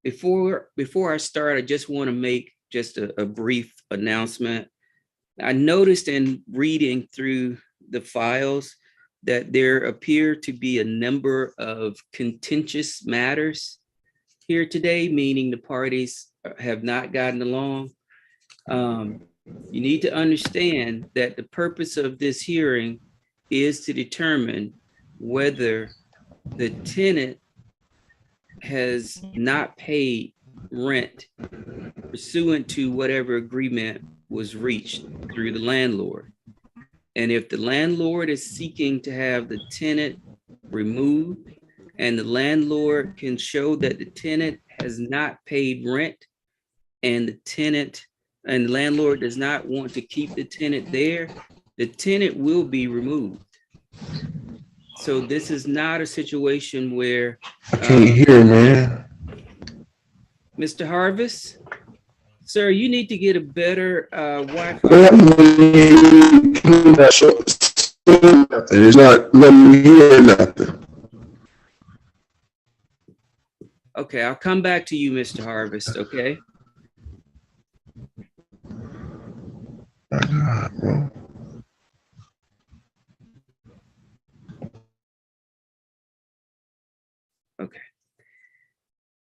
Before I start, I just want to make just a brief announcement. I noticed in reading through the files that there appear to be a number of contentious matters here today, meaning the parties have not gotten along. You need to understand that the purpose of this hearing is to determine whether the tenant has not paid rent pursuant to whatever agreement was reached through the landlord. And if the landlord is seeking to have the tenant removed and the landlord can show that the tenant has not paid rent and the landlord does not want to keep the tenant there, the tenant will be removed. So this is not a situation where I can't hear, man. Mr. Harvest, sir, you need to get a better Wi-Fi. It's not letting me hear nothing. Okay, I'll come back to you, Mr. Harvest, okay? My God, bro. Okay.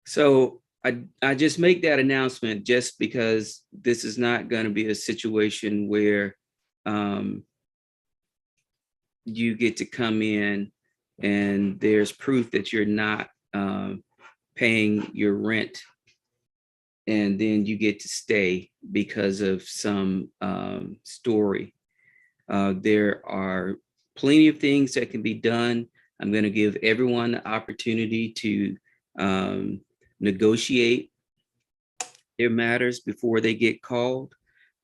So I just make that announcement just because this is not going to be a situation where you get to come in and there's proof that you're not paying your rent and then you get to stay because of some story. There are plenty of things that can be done. I'm going to give everyone the opportunity to negotiate their matters before they get called.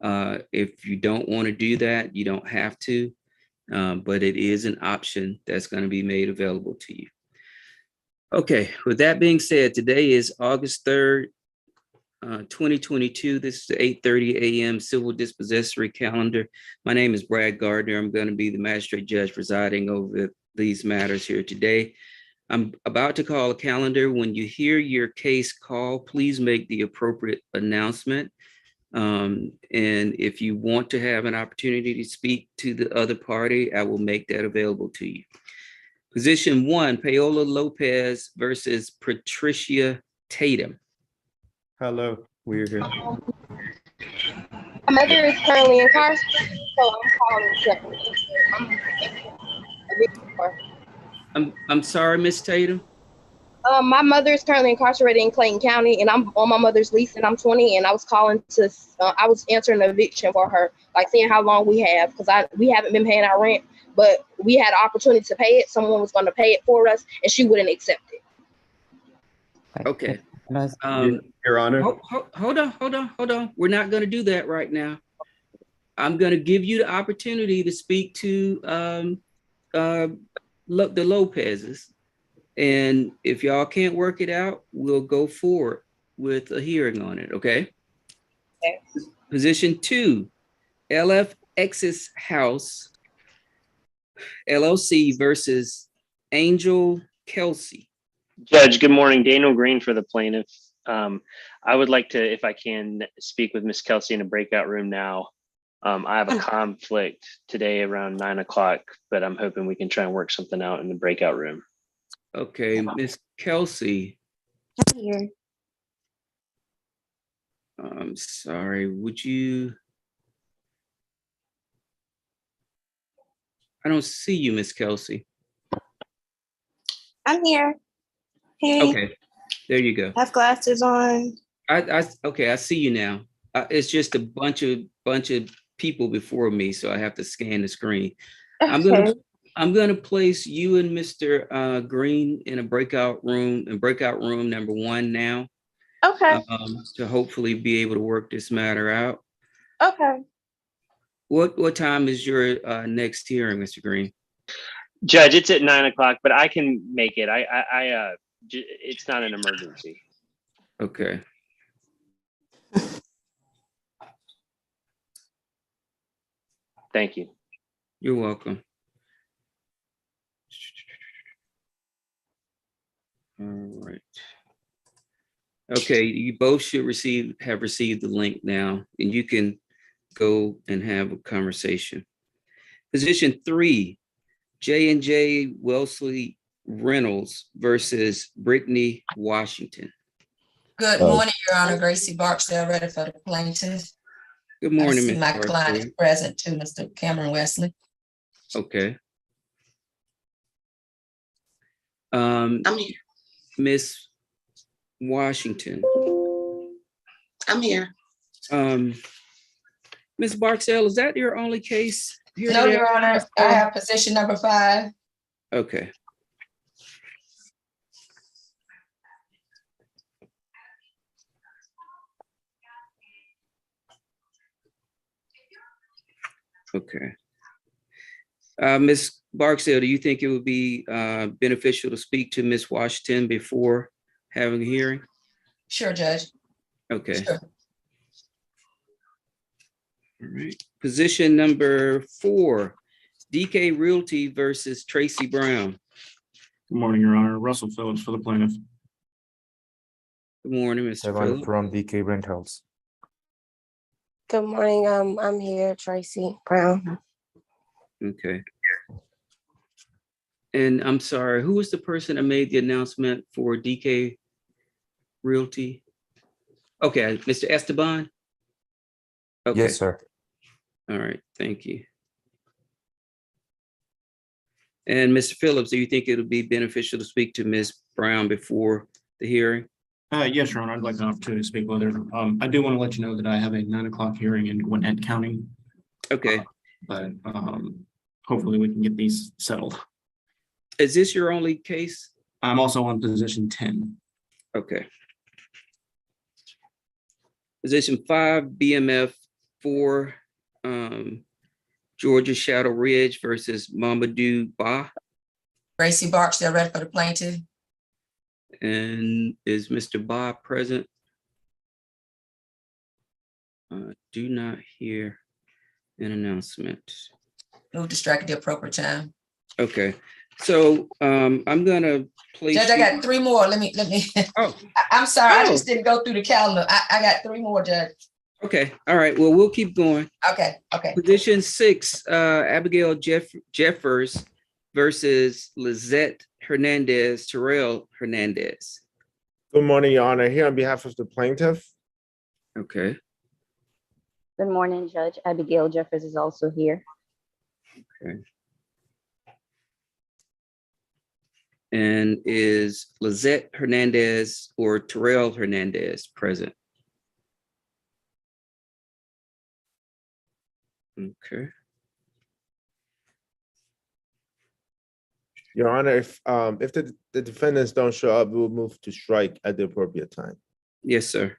If you don't want to do that, you don't have to, but it is an option that's going to be made available to you. Okay, with that being said, today is August 3rd, 2022. This is the 8:30 a.m. civil dispossessory calendar. My name is Brad Gardner. I'm going to be the magistrate judge presiding over these matters here today. I'm about to call a calendar. When you hear your case call, please make the appropriate announcement. And if you want to have an opportunity to speak to the other party, I will make that available to you. Position 1, Paola Lopez versus Patricia Tatum. Hello, we're here. My mother is currently incarcerated, so I'm calling I'm sorry, Miss Tatum. my mother is currently incarcerated in Clayton County, and I'm on my mother's lease, and I'm 20, and I was calling to, I was answering an eviction for her, like seeing how long we have, because we haven't been paying our rent, but we had an opportunity to pay it. Someone was going to pay it for us, and she wouldn't accept it. Okay. Your Honor. Hold on. We're not going to do that right now. I'm going to give you the opportunity to speak to the Lopez's. And if y'all can't work it out, we'll go forward with a hearing on it, okay? Okay. Position 2, LFX's House, LLC versus Angel Kelsey. Judge, good morning. Daniel Green for the plaintiff. I would like to, if I can, speak with Ms. Kelsey in a breakout room now. I have a conflict today around 9 o'clock, but I'm hoping we can try and work something out in the breakout room. Okay, Ms. Kelsey. I'm here. I'm sorry, would you? I don't see you, Ms. Kelsey. I'm here. Hey. Okay, there you go. I have glasses on. Okay, I see you now. It's just a bunch of people before me, so I have to scan the screen. Okay. I'm gonna place you and Mr. Green in a breakout room, number 1 now. Okay. To hopefully be able to work this matter out. Okay. What time is your next hearing, Mr. Green? Judge, it's at 9 o'clock, but I can make it. It's not an emergency. Okay. Thank you. You're welcome. All right. Okay, you both should have received the link now, and you can go and have a conversation. Position 3, J&J Wellesley Reynolds versus Brittany Washington. Good morning, Your Honor. Gracie Barksdale, ready for the plaintiff. Good I morning, see Ms. my client is Barksdale. present too, Mr. Cameron Wesley. Okay. I'm here. Miss Washington. I'm here. Ms. Barksdale, is that your only case here No, today? Your Honor, I have position number 5. Okay. Okay. Ms. Barksdale, do you think it would be beneficial to speak to Ms. Washington before having a hearing? Sure, Judge. Okay. Sure. All right. Position number 4, DK Realty versus Tracy Brown. Good morning, Your Honor. Russell Phillips for the plaintiff. Good morning, Mr. Evan Phillips. from DK Rentals. Good morning. I'm here, Tracy Brown. Okay. And I'm sorry, who was the person that made the announcement for DK Realty? Okay, Mr. Esteban? Okay. Yes, sir. All right, thank you. And Mr. Phillips, do you think it'll be beneficial to speak to Ms. Brown before the hearing? Yes, Your Honor. I'd like an opportunity to speak with her. I do want to let you know that I have a 9 o'clock hearing in Gwinnett County, Okay, but hopefully we can get these settled. is this your only case? I'm also on position 10. Okay. Position 5, BMF 4, Georgia Shadow Ridge versus Mamadou Ba. Gracie Barksdale, ready for the plaintiff. And is Mr. Ba present? Do not hear an announcement. Move to strike at the appropriate time. Okay, so I'm gonna place. Judge, I you- got 3 more. Let me. Oh, I'm sorry, I Oh. just didn't go through the calendar. I got 3 more, Judge. okay, all right, well, we'll keep going. Okay. Position 6, Abigail Jeffers versus Lizette Hernandez, Terrell Hernandez. Good morning, Your Honor. Here on behalf of the plaintiff. Okay, Good morning, Judge. Abigail Jeffers is also here. okay. And is Lizette Hernandez or Terrell Hernandez present? Okay, Your Honor, if the defendants don't show up, we'll move to strike at the appropriate time. yes, sir.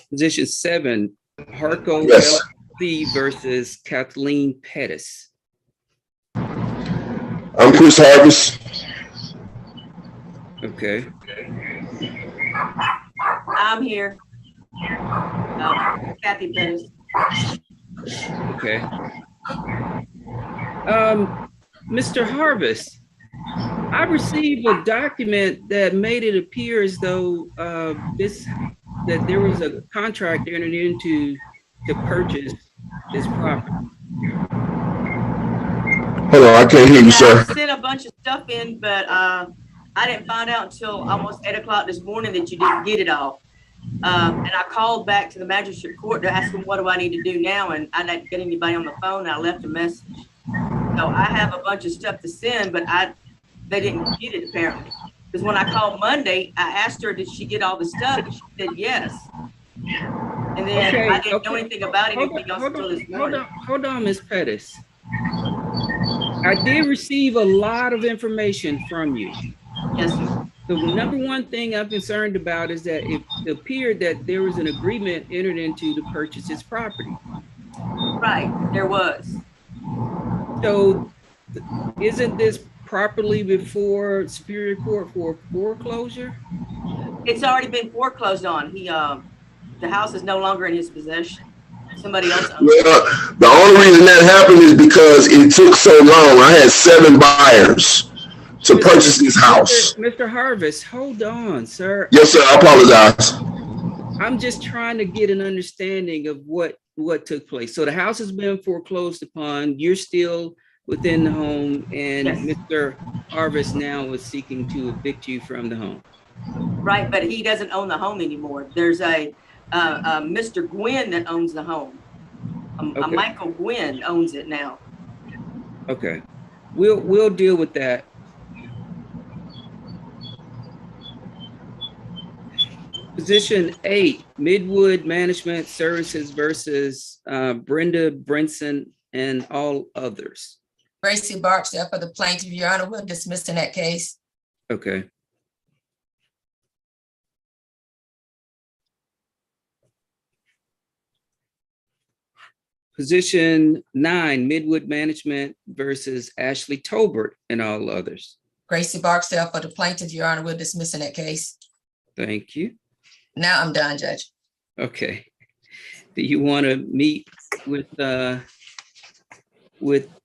Position 7, Harco Yes. LLC versus Kathleen Pettis. I'm Chris Harvest. Okay, I'm here. Kathy Pettis. okay. Mr. Harvest, I received a document that made it appear as though that there was a contract entered into to purchase this property. Hold on, I can't hear you, I sir. sent a bunch of stuff in, but I didn't find out until almost 8 o'clock this morning that you didn't get it all. And I called back to the magistrate court to ask them, what do I need to do now? And I didn't get anybody on the phone. I left a message. So I have a bunch of stuff to send, but they didn't get it apparently. Because when I called Monday, I asked her, did she get all the stuff? And she said, yes. And then Okay, I didn't know okay. anything about Hold anything else on, until this morning. hold on, Ms. Pettis. I did receive a lot of information from you. Yes, sir. The number one thing I'm concerned about is that it appeared that there was an agreement entered into to purchase this property. Right, there was. So isn't this properly before Superior Court for foreclosure? It's already been foreclosed on. The house is no longer in his possession. Somebody else owns it. Well, the only reason that happened is because it took so long. I had 7 buyers. to purchase this house. Mr. Harvest, hold on, sir. Yes, sir. I apologize. I'm just trying to get an understanding of what took place. So the house has been foreclosed upon. You're still within the home, and Yes. Mr. Harvest now is seeking to evict you from the home. Right, but he doesn't own the home anymore. There's a Mr. Gwynn that owns the home. A Okay. Michael Gwynn owns it now. Okay, we'll deal with that. Position 8, Midwood Management Services versus Brenda Brinson and all others. Gracie Barksdale for the plaintiff, Your Honor, we're dismissing that case. Okay. Position 9, Midwood Management versus Ashley Tolbert and all others. Gracie Barksdale for the plaintiff, Your Honor, we're dismissing that case. Thank you. Now I'm done, Judge. Okay. Do you want to meet with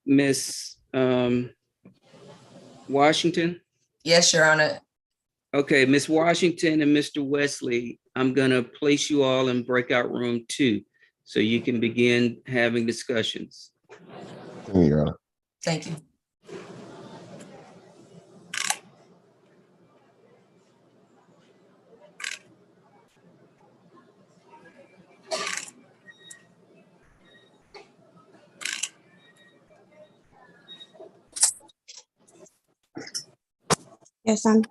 Miss Washington? Yes, Your Honor. Okay, Miss Washington and Mr. Wesley, I'm gonna place you all in breakout room 2 so you can begin having discussions. Yeah. Thank you. Yes, I'm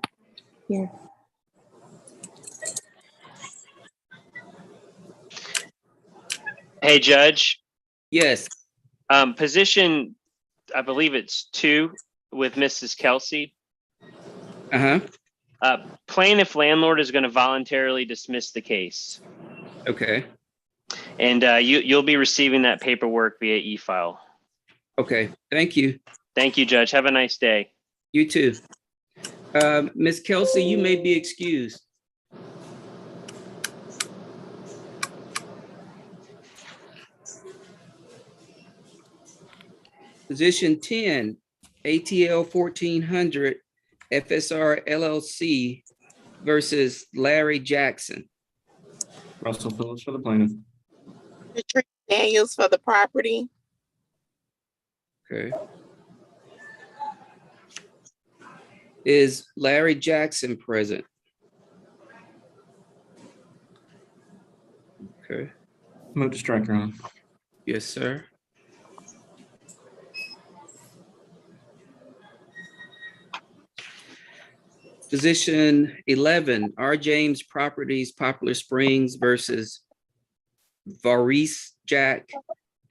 here. Hey, Judge, Yes, position, I believe it's 2 with Mrs. Kelsey. uh-huh, Plaintiff landlord is going to voluntarily dismiss the case. okay, And you'll be receiving that paperwork via e-file. okay, thank you. Thank you, Judge. Have a nice day. You too. Miss Kelsey, you may be excused. Position 10, ATL 1400 FSR LLC versus Larry Jackson. Russell Phillips for the plaintiff. Patricia Daniels for the property. Okay. Is Larry Jackson present? Okay. Move to strike, Your Honor. Yes, sir. Position 11, R. James Properties, Poplar Springs versus Varis Jack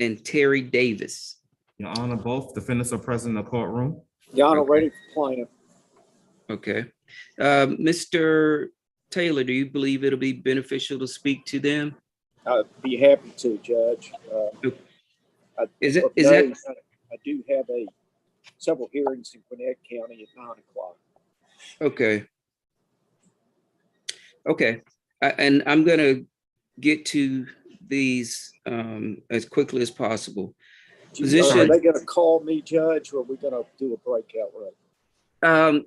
and Terry Davis. Your Honor, both defendants are present in the courtroom. Your Honor, Okay. ready for plaintiff. Okay. Mr. Taylor, do you believe it'll be beneficial to speak to them? I'd be happy to, Judge. Is it, of is that, note, I do have several hearings in Gwinnett County at 9 o'clock. okay. Okay, and I'm gonna get to these as quickly as possible. Are Position, they gonna call me, Judge, or are we gonna do a breakout room?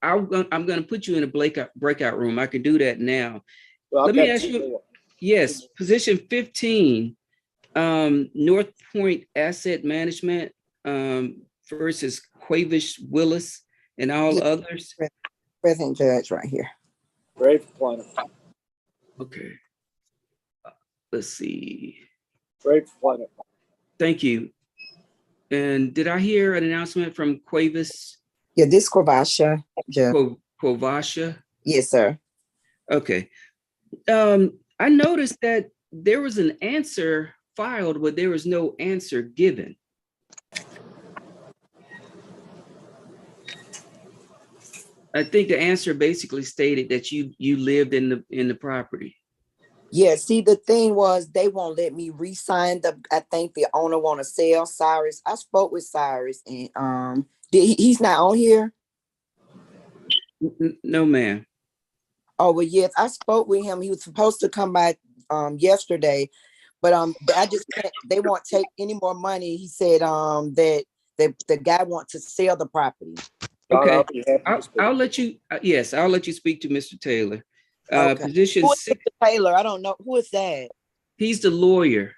I'm gonna put you in a breakout room. I can do that now. Well, Let I've me got ask two you, more. yes, position 15, North Point Asset Management versus Quavish Willis and all others. Present judge right here. Ready for plaintiff. Okay. Let's see. Ready for plaintiff. Thank you. And did I hear an announcement from Quavis? Yeah, this Kovasha, Judge. Quavasha? Yes, sir. Okay. I noticed that there was an answer filed, but there was no answer given. I think the answer basically stated that you lived in the property. Yeah, see, the thing was they won't let me re-sign I think the owner want to sell Cyrus. I spoke with Cyrus and he's not on here. No, ma'am. Oh, well, yes, I spoke with him. He was supposed to come by yesterday, but I just can't, they won't take any more money. He said that the guy wants to sell the property. Okay, I'll be happy to speak. I'll let you, yes, I'll let you speak to Mr. Taylor. Okay. Position Who is six, Mr. Taylor? I don't know. Who is that? he's the lawyer.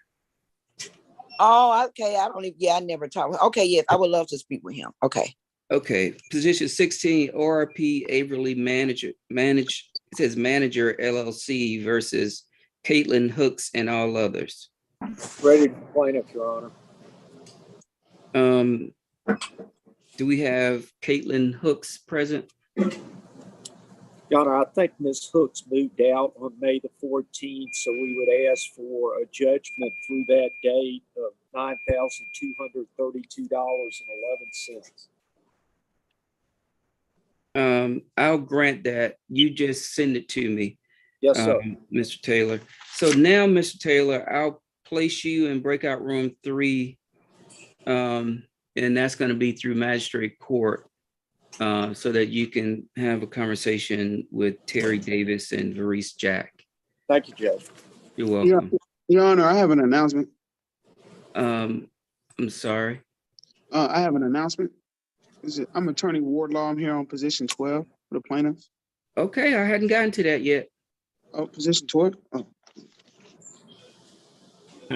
Oh, okay. I don't even, yeah, I never talked. Okay, yes, I would love to speak with him. Okay. Okay, position 16, ORP Averly it says manager LLC versus Caitlin Hooks and all others. Ready to plaintiff, Your Honor. Do we have Caitlin Hooks present? Your Honor, I think Ms. Hooks moved out on May the 14th, so we would ask for a judgment through that date of $9,232.11. I'll grant that. You just send it to me. Yes, sir. Mr. Taylor. So now, Mr. Taylor, I'll place you in breakout room 3. And that's going to be through magistrate court so that you can have a conversation with Terry Davis and Varice Jack. Thank you, Judge. You're welcome. Your Honor, I have an announcement. I'm sorry. I have an announcement. I'm Attorney Wardlaw. I'm here on position 12 for the plaintiffs. Okay, I hadn't gotten to that yet. Oh, position 12? Oh.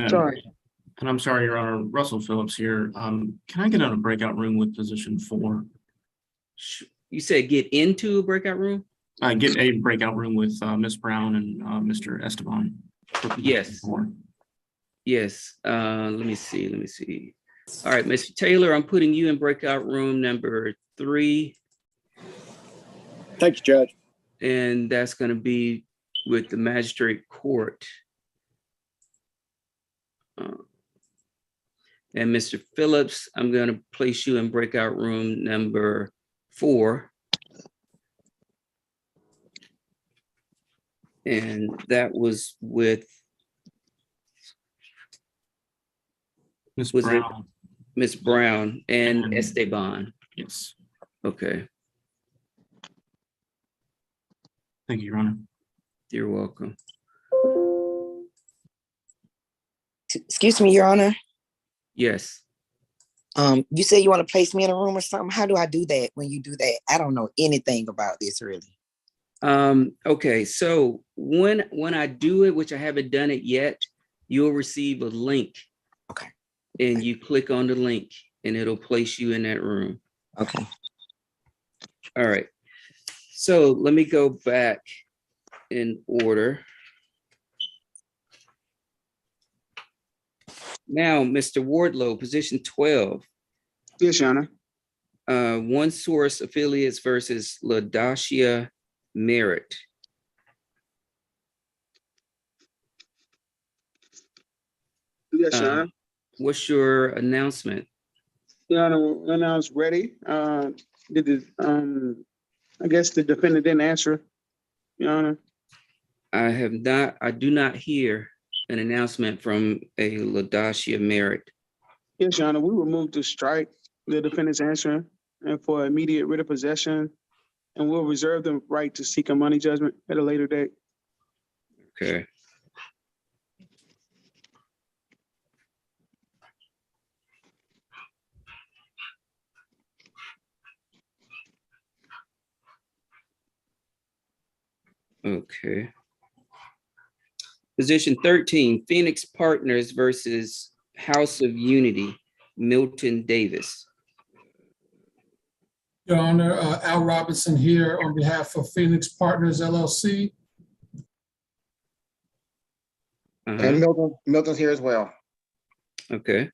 Sorry. And I'm sorry, Your Honor, Russell Phillips here. Can I get on a breakout room with position 4? You said get into a breakout room? Get a breakout room with Ms. Brown and Mr. Esteban. Yes. 4. Yes. Let me see. All right, Mr. Taylor, I'm putting you in breakout room number 3. Thank you, Judge. And that's going to be with the magistrate court. And Mr. Phillips, I'm going to place you in breakout room number 4. And that was with Ms. Brown. Ms. Brown and Esteban. Yes. Okay. Thank you, Your Honor. You're welcome. Excuse me, Your Honor. Yes. You say you want to place me in a room or something? How do I do that when you do that? I don't know anything about this really. Okay, so when I do it, which I haven't done it yet, you'll receive a link. Okay. And you click on the link and it'll place you in that room. Okay. All right. So let me go back in order. Now, Mr. Wardlow, position 12. Yes, Your Honor. One Source Affiliates versus LaDacia Merritt. Yes, Your Honor. What's your announcement? Your Honor, when I was ready, I guess the defendant didn't answer, Your Honor. I do not hear an announcement from a LaDacia Merritt. Yes, Your Honor, we will move to strike the defendant's answer and for immediate writ of possession, and we'll reserve the right to seek a money judgment at a later date. Okay. Okay. Position 13, Phoenix Partners versus House of Unity, Milton Davis. Your Honor, Al Robinson here on behalf of Phoenix Partners LLC. And Milton's here as well. Okay.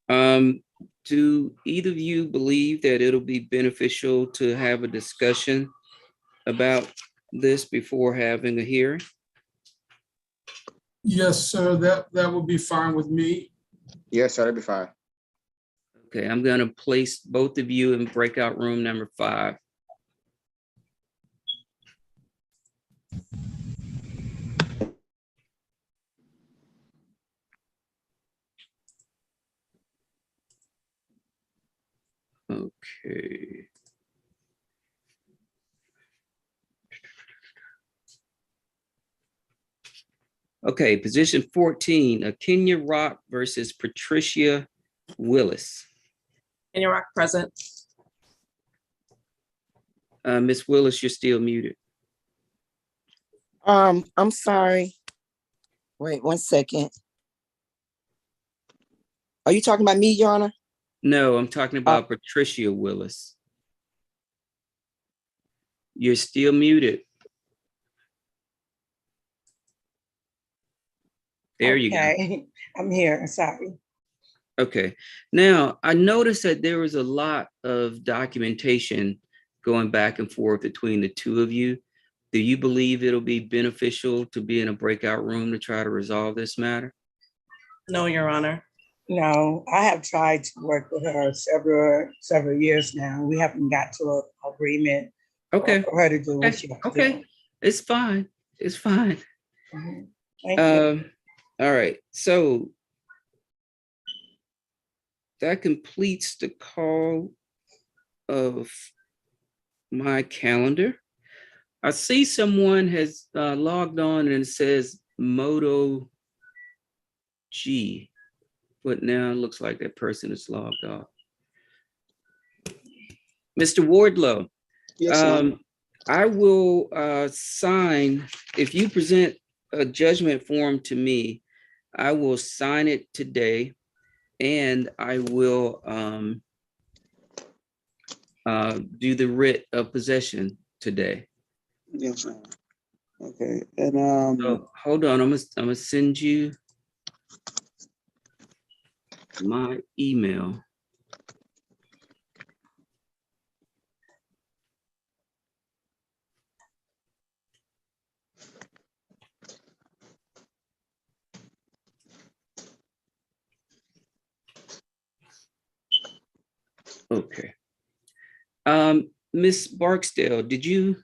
Do either of you believe that it'll be beneficial to have a discussion about this before having a hearing? Yes, sir, that would be fine with me. Yes, sir, that'd be fine. Okay, I'm gonna place both of you in breakout room number 5. Okay. Okay, position 14, Kenya Rock versus Patricia Willis. Kenya Rock present. Ms. Willis, you're still muted. I'm sorry. Wait 1 second. Are you talking about me, Your Honor? No, I'm talking about Patricia Willis. You're still muted. There you go. Okay, I'm here, sorry. Okay. Now, I noticed that there was a lot of documentation going back and forth between the two of you. Do you believe it'll be beneficial to be in a breakout room to try to resolve this matter? No, Your Honor. No, I have tried to work with her several years now. We haven't got to an agreement. Okay. For her to do what she has to Okay. do. It's fine. It's fine. Thank you. All right. So that completes the call of my calendar. I see someone has logged on and it says Moto G, but now it looks like that person is logged off. Mr. Wardlow, Yes, sir. I will sign, if you present a judgment form to me, I will sign it today and I will do the writ of possession today. Yes, sir. Okay, and So, hold on, I'm gonna send you my email. Okay. Miss Barksdale, did you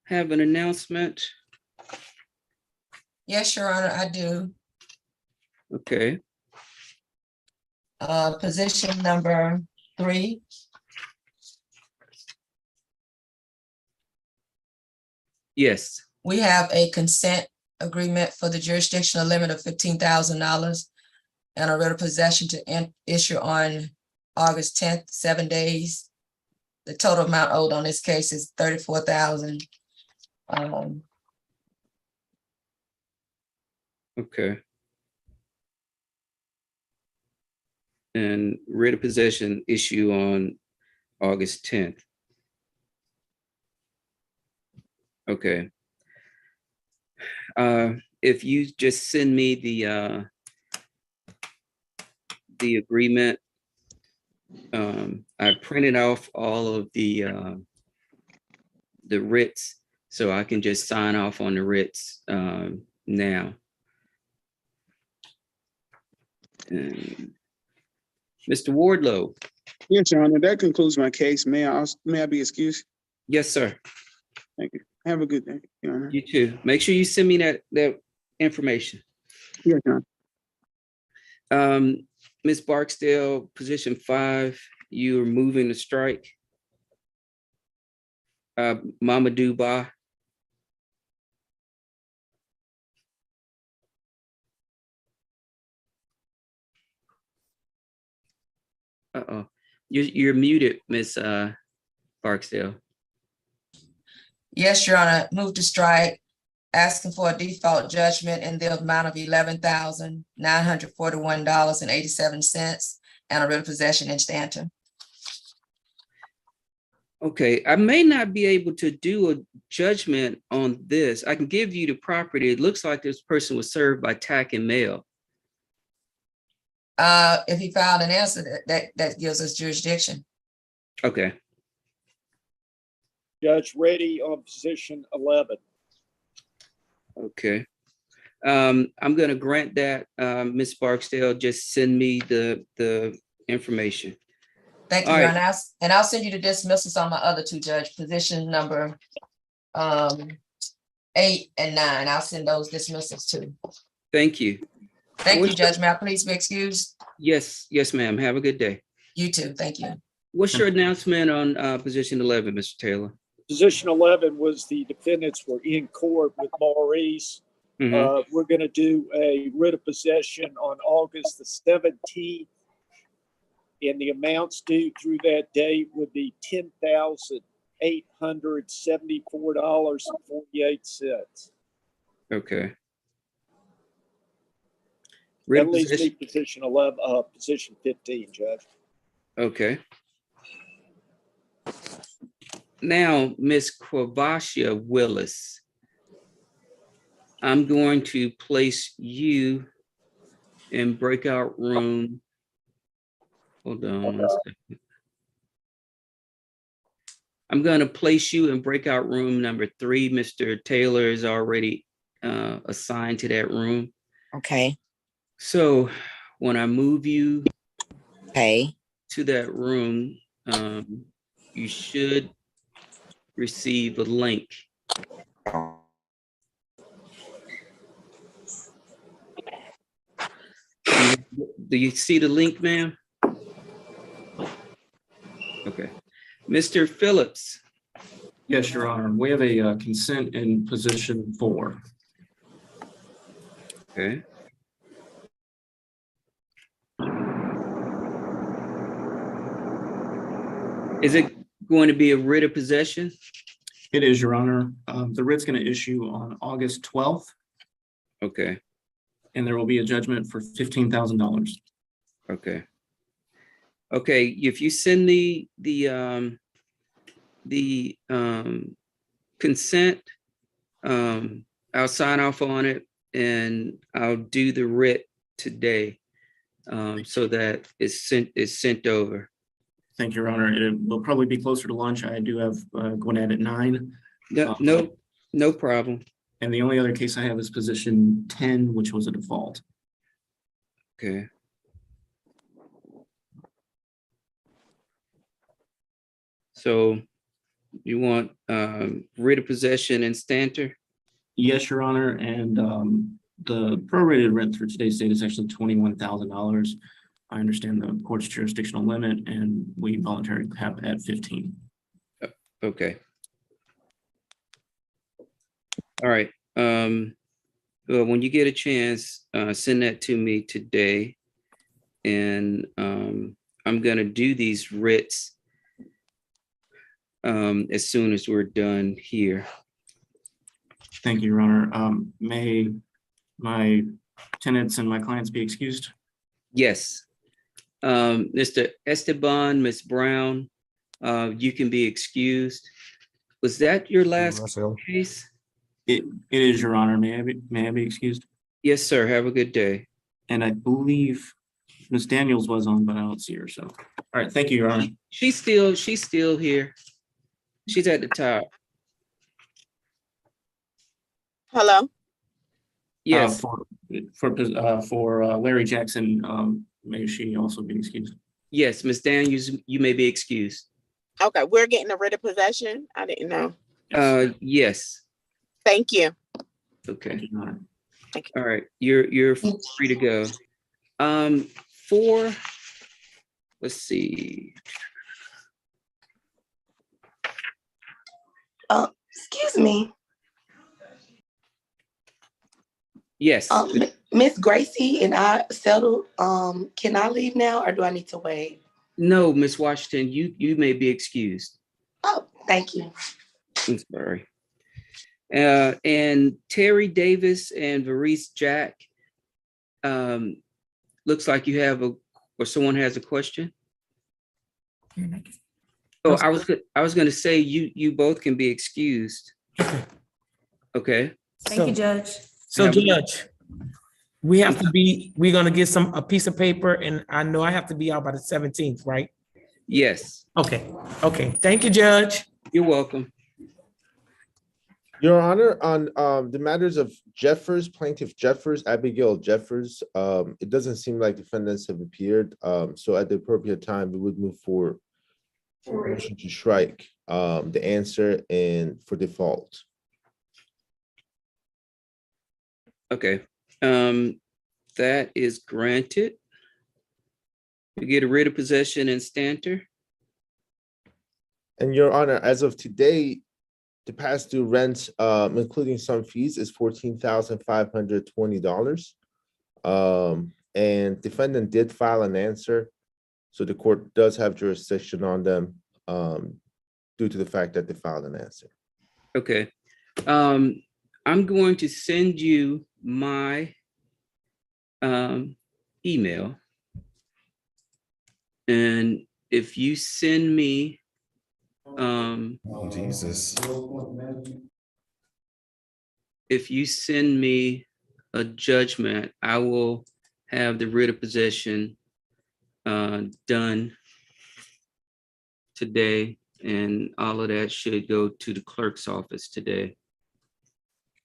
have an announcement? Yes, Your Honor, I do. Okay. Position number 3. Yes. We have a consent agreement for the jurisdictional limit of $15,000 and a writ of possession to issue on August 10th, 7 days. The total amount owed on this case is $34,000. Okay. And writ of possession issue on August 10th. Okay. If you just send me the agreement, I printed off all of the writs, so I can just sign off on the writs now. And Mr. Wardlow. yes, Your Honor, that concludes my case. May I be excused? Yes, sir. Thank you. Have a good day, Your Honor. You too. Make sure you send me that information. Yes, Your Honor. Ms. Barksdale, position 5, you are moving to strike. Mama Dubai. Uh-oh. You're muted, Ms. Barksdale. Yes, Your Honor, move to strike, asking for a default judgment in the amount of $11,941.87 and a writ of possession in stanton. Okay, I may not be able to do a judgment on this. I can give you the property. It looks like this person was served by tack and mail. If he filed an answer, that gives us jurisdiction. Okay. Judge ready on position 11. Okay. I'm going to grant that, Ms. Barksdale. Just send me the information. Thank you, Your Honor. And I'll send you the dismissals on my other 2, Judge, position number 8 and 9. I'll send those dismissals too. Thank you. Thank you, Judge. May I please be excused? Yes, ma'am. Have a good day. You too. Thank you. What's your announcement on position 11, Mr. Taylor? Position 11 was the defendants were in court with Maurice. Mhm. We're going to do a writ of possession on August the 17th. And the amounts due through that date would be $10,800. $1,874.48. Okay. Writ That of leaves me possession. position 11, position 15, Judge. Okay. Now, Miss Quavasia Willis, I'm going to place you in breakout room. Hold on 1 second. I'm going to place you in breakout room number 3. Mr. Taylor is already assigned to that room. Okay. So when I move you Okay. to that room, you should receive a link. Do you see the link, ma'am? Okay. Mr. Phillips. Yes, Your Honor. We have a consent in position 4. Okay. Is it going to be a writ of possession? It is, Your Honor. The writ's going to issue on August 12th, Okay. and there will be a judgment for $15,000. Okay. Okay. If you send the consent, I'll sign off on it and I'll do the writ today, so that it's sent over. Thank you, Your Honor. It will probably be closer to lunch. I do have Gwinnett at 9. No problem. And the only other case I have is position 10, which was a default. Okay. So you want writ of possession and stanter? Yes, Your Honor. And the prorated rent for today's date is actually $21,000. I understand the court's jurisdictional limit, and we voluntarily have at 15. Okay. All right. Well, when you get a chance, send that to me today. And I'm going to do these writs as soon as we're done here. Thank you, Your Honor. May my tenants and my clients be excused? Yes. Mr. Esteban, Ms. Brown, you can be excused. Was that your last case? It is, Your Honor. May I be excused? Yes, sir. Have a good day. And I believe Ms. Daniels was on, but I don't see her. So, all right. Thank you, Your Honor. She's still here. She's at the top. Hello. Yes. For Larry Jackson, may she also be excused? Yes, Ms. Daniels, you may be excused. Okay, we're getting a writ of possession. I didn't know. Yes. Thank you. Okay. Thank you, Your Honor. All right. You're free to go. Let's see. Excuse me. Yes. Miss Gracie and I settled. Can I leave now or do I need to wait? No, Miss Washington, you may be excused. Oh, thank you. I'm sorry. And Terry Davis and Varice Jack, looks like you have or someone has a question. Oh, I was going to say you both can be excused. Okay. Thank you, Judge. So Judge, we're gonna get a piece of paper, and I know I have to be out by the 17th, right? Yes. Okay. Thank you, Judge. You're welcome. Your Honor, on the matters of plaintiff Jeffers, Abigail Jeffers, it doesn't seem like defendants have appeared. So at the appropriate time, we would move for motion to strike the answer and for default. Okay. That is granted. You get a writ of possession and stanter. And Your Honor, as of today, the past due rent, including some fees, is $14,520. And defendant did file an answer, so the court does have jurisdiction on them. due to the fact that they filed an answer. Okay. I'm going to send you my email. And if you send me Oh, Jesus. if you send me a judgment, I will have the writ of possession done today, and all of that should go to the clerk's office today.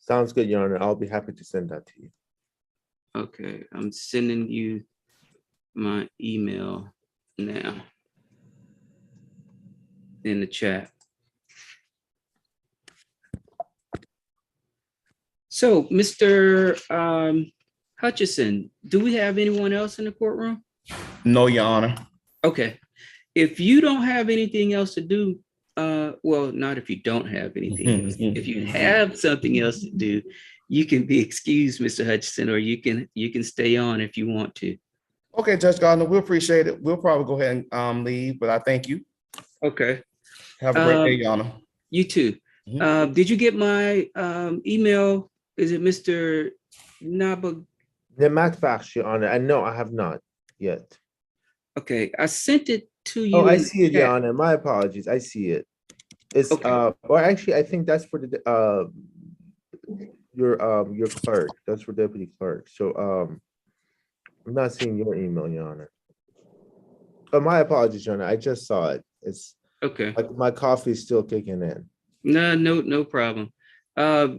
Sounds good, Your Honor. I'll be happy to send that to you. Okay, I'm sending you my email now in the chat. So, Mr. Hutchison, do we have anyone else in the courtroom? No, Your Honor. Okay. If you don't have anything else to do, well, not if you don't have anything else. If you have something else to do, you can be excused, Mr. Hutchison, or you can stay on if you want to. Okay, Judge Gardner, we appreciate it. We'll probably go ahead and leave, but I thank you. Okay. Have a great day, Your Honor. You too. Did you get my email? Is it Mr. Naba? The math facts, Your Honor. I know I have not yet. Okay, I sent it to you. Oh, I in see it, the Your chat. Honor. My apologies. I see it. It's Okay. or actually, I think that's for the your clerk. That's for deputy clerk. So I'm not seeing your email, Your Honor. Oh, my apologies, Your Honor. I just saw it. It's Okay. like my coffee is still kicking in. No problem.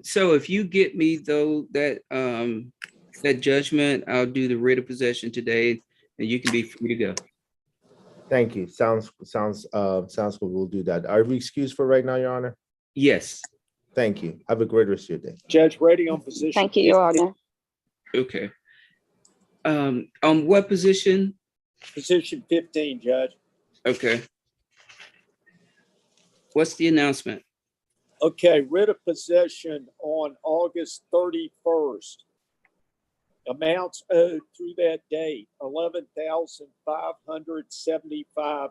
So if you get me though that judgment, I'll do the writ of possession today, and you can be free to go. Thank you. Sounds good. We'll do that. Are we excused for right now, Your Honor? Yes. Thank you. Have a great rest of your day. Judge, ready on position. Thank you, Your Honor. Okay. On what position? Position 15, Judge. Okay. What's the announcement? Okay, writ of possession on August 31st. Amounts owed through that date, $11,575.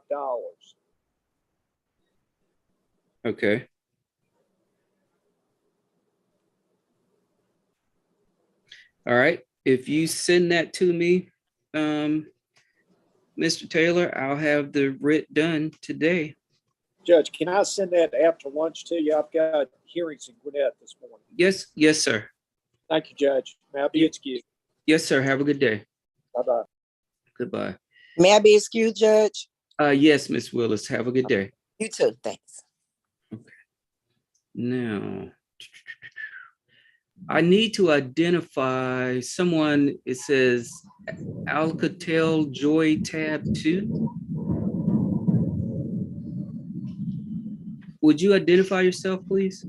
Okay. All right. If you send that to me, Mr. Taylor, I'll have the writ done today. Judge, can I send that after lunch to you? I've got hearings in Gwinnett this morning. Yes, sir. Thank you, Judge. May I be excused? Yes, sir. Have a good day. Bye-bye. Goodbye. May I be excused, Judge? Yes, Miss Willis. Have a good day. You too, thanks. Now, I need to identify someone. It says Alcatel Joy Tab 2. Would you identify yourself, please?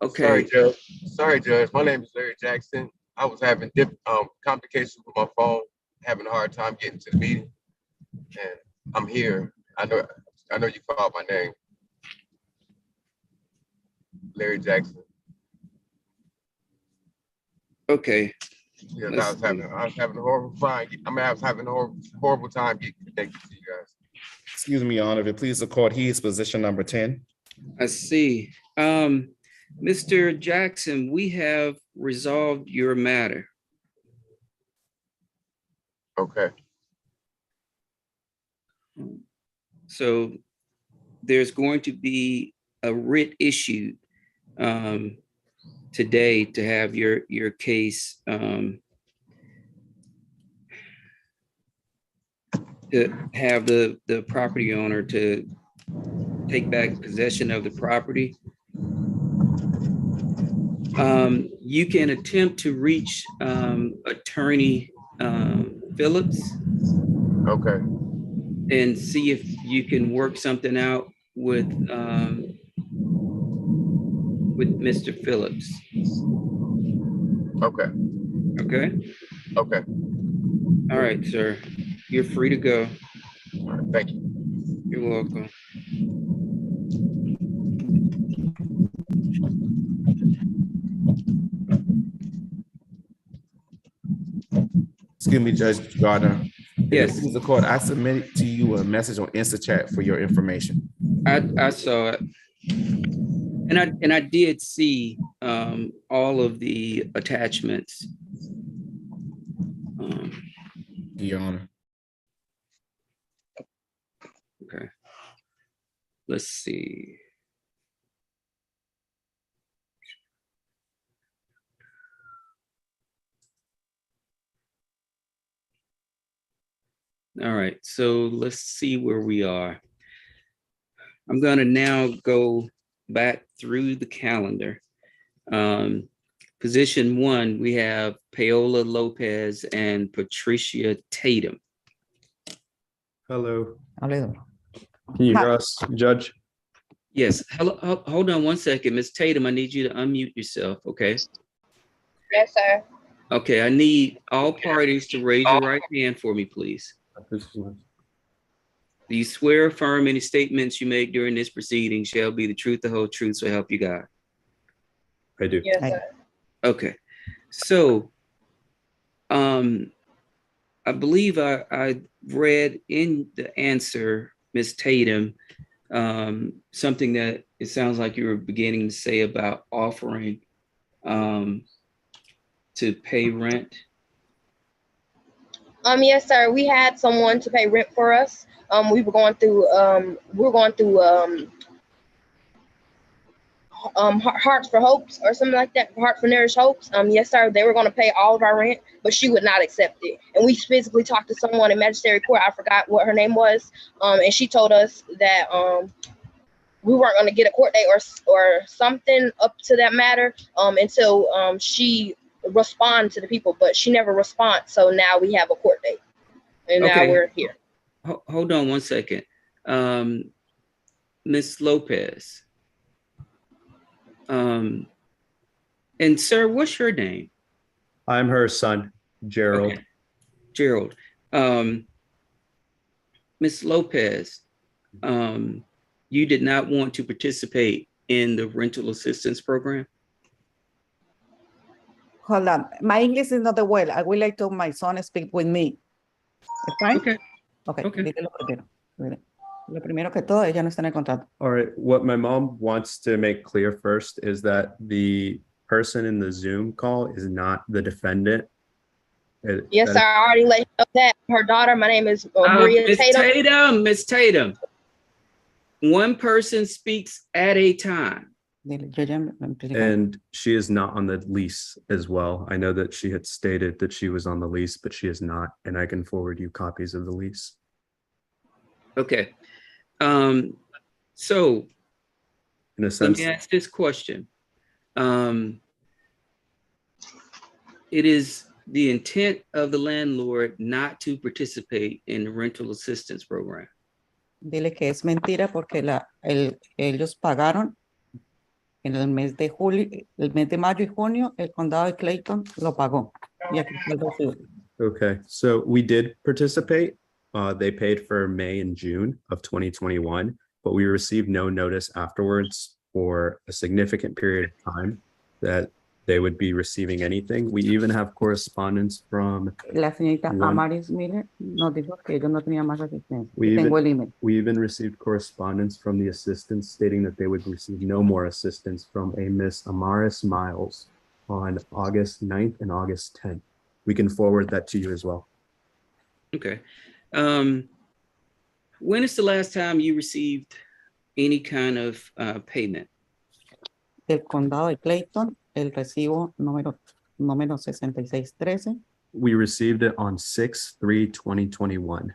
Okay. Sorry, Judge. My name is Larry Jackson. I was having complications with my phone, having a hard time getting to the meeting, and I'm here. I know you called my name, Larry Jackson. Okay. Yes, I was having a horrible time. I was having a horrible time getting connected to you guys. Excuse me, Your Honor, if it please the court, he is position number 10. I see. Mr. Jackson, we have resolved your matter. Okay. So there's going to be a writ issued today to have your case to have the property owner to take back possession of the property. You can attempt to reach Attorney Phillips. Okay. And see if you can work something out with Mr. Phillips. Okay. Okay. Okay. All right, sir. You're free to go. All right. Thank you. You're welcome. Excuse me, Judge Gardner. Yes. Mr. Court, I submitted to you a message on InstaChat for your information. I saw it. And I did see all of the attachments. Your Honor. Okay. Let's see. All right, so let's see where we are. I'm going to now go back through the calendar. Position 1, we have Paola Lopez and Patricia Tatum. Hello. Hello. Can you hear us, Judge? Yes. Hello. Hold on one second. Ms. Tatum, I need you to unmute yourself, okay? Yes, sir. Okay, I need all parties to raise your right hand for me, please. Do you swear or affirm any statements you make during this proceeding shall be the truth, the whole truth, so help you God? I do. Yes, sir. Okay. So, I believe I read in the answer, Ms. Tatum, something that it sounds like you were beginning to say about offering to pay rent. Yes, sir. We had someone to pay rent for us. We were going through Hearts for Hopes or something like that. Heart for Nourish Hopes. Yes, sir. They were going to pay all of our rent, but she would not accept it. And we physically talked to someone in Magistrate Court. I forgot what her name was. And she told us that we weren't going to get a court date or something up to that matter until she respond to the people, but she never responds. So now we have a court date, and now we're here. Hold on one second. Ms. Lopez. And sir, what's your name? I'm her son, Gerald. Okay. Gerald. Ms. Lopez, you did not want to participate in the rental assistance program? Hold on. My English is not that well. I would like to my son speak with me. ¿Es fine? Okay. Okay. Okay. Dile lo primero. Dile. Lo primero que todo, ella no está en el contrato. All right. What my mom wants to make clear first is that the person in the Zoom call is not the defendant. Yes, sir. I already let you know that. Her daughter, my name is Maria Ms. Tatum. Ms. Tatum, one person speaks at a time. And she is not on the lease as well. I know that she had stated that she was on the lease, but she is not. And I can forward you copies of the lease. Okay. So in a let sense, me ask this question. It is the intent of the landlord not to participate in the rental assistance program. Dile que es mentira porque ellos pagaron en el mes de julio, el mes de mayo y junio, el condado de Clayton lo pagó. Y aquí está el recibo. okay, so we did participate. They paid for May and June of 2021, but we received no notice afterwards for a significant period of time that they would be receiving anything. We even have correspondence from La señorita Amaris Miller nos dijo que ellos no tenían más asistencia. we Tengo el email. even received correspondence from the assistants stating that they would receive no more assistance from a Miss Amaris Miles on August 9th and August 10th. We can forward that to you as well. Okay. When is the last time you received any kind of payment? Del condado de Clayton, el recibo número 6613. We received it on 6/3/2021.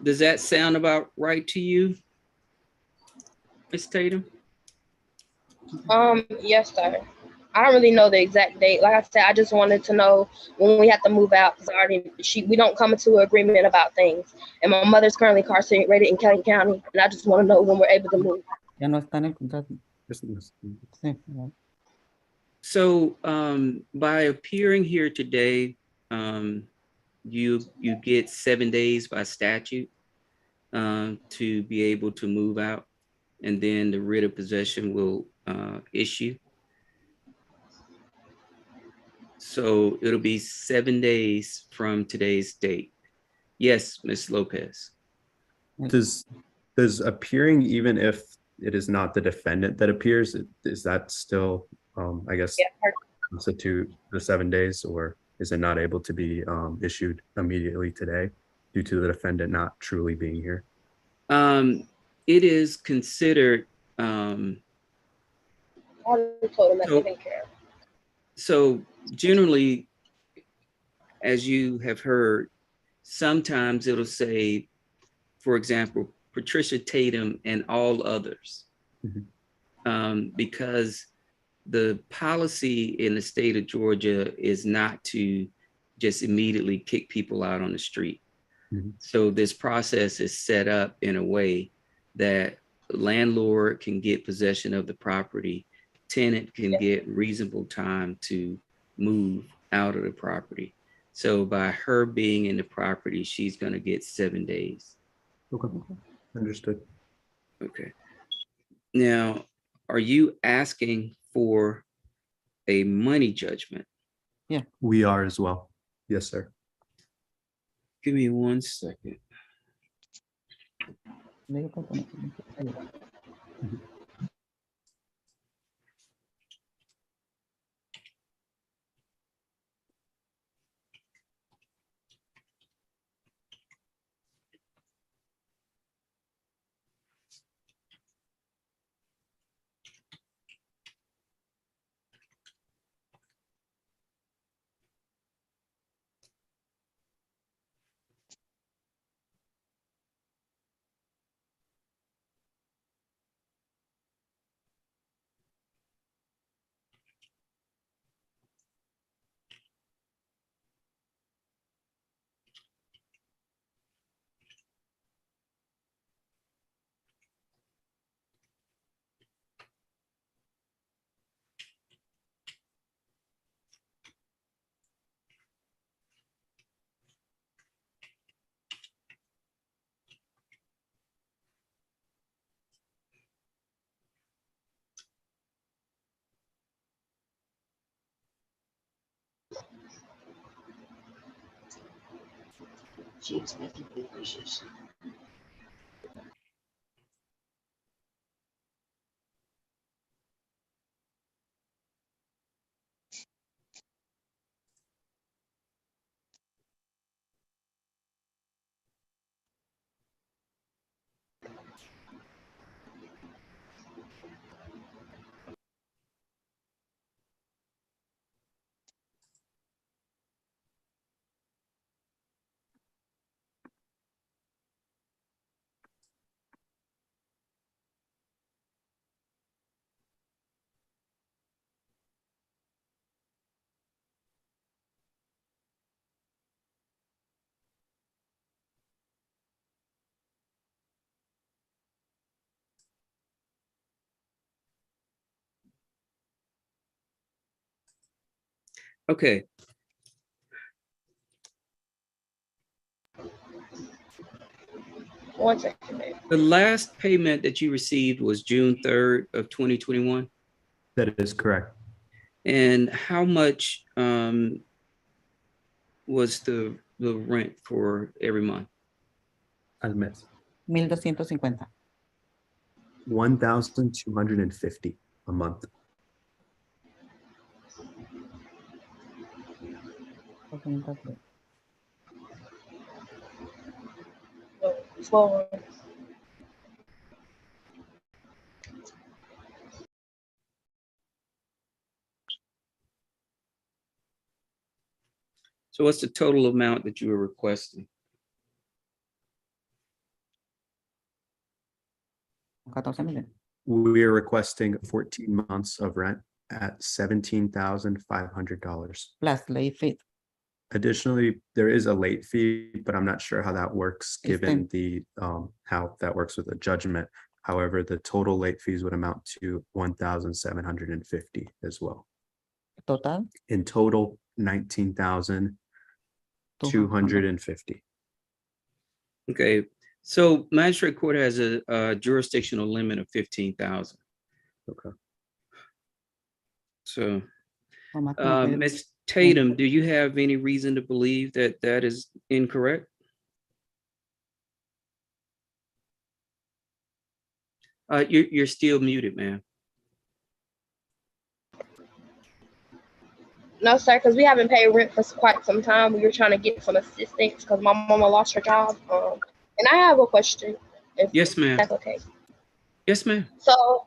Does that sound about right to you, Ms. Tatum? Yes, sir. I don't really know the exact date. Like I said, I just wanted to know when we have to move out because we don't come into an agreement about things. And my mother's currently incarcerated in Kane County, and I just want to know when we're able to move. Ya no está en el contrato. Sí. So by appearing here today, you get 7 days by statute to be able to move out, and then the writ of possession will issue. So it'll be 7 days from today's date. Yes, Ms. Lopez. Does appearing, even if it is not the defendant that appears, is that still, I guess, constitute the 7 days, or is it not able to be issued immediately today due to the defendant not truly being here? It is considered, so generally, as you have heard, sometimes it'll say, for example, Patricia Tatum and all others. Because the policy in the state of Georgia is not to just immediately kick people out on the street. So this process is set up in a way that landlord can get possession of the property, tenant can get reasonable time to move out of the property. So by her being in the property, she's going to get 7 days. Okay, understood. Okay. Now, are you asking for a money judgment? Yeah. We are as well. Yes, sir. Give me 1 second. Okay. One second. The last payment that you received was June 3rd of 2021. That is correct. And how much was the rent for every month? Al mes. 1,250. 1,250 a month. Slower. So what's the total amount that you were requesting? 14 million. We are requesting 14 months of rent at $17,500. Plus late fee. Additionally, there is a late fee, but I'm not sure how that works given the how that works with a judgment. However, the total late fees would amount to 1,750 as well. Total? In total, 19,250. Okay, so magistrate court has a jurisdictional limit of 15,000. Okay. So, Tatum, do you have any reason to believe that that is incorrect? You're still muted, ma'am. No, sir, because we haven't paid rent for quite some time. We were trying to get some assistance because my mama lost her job. And I have a question. Yes, ma'am. That's okay. Yes, ma'am. So,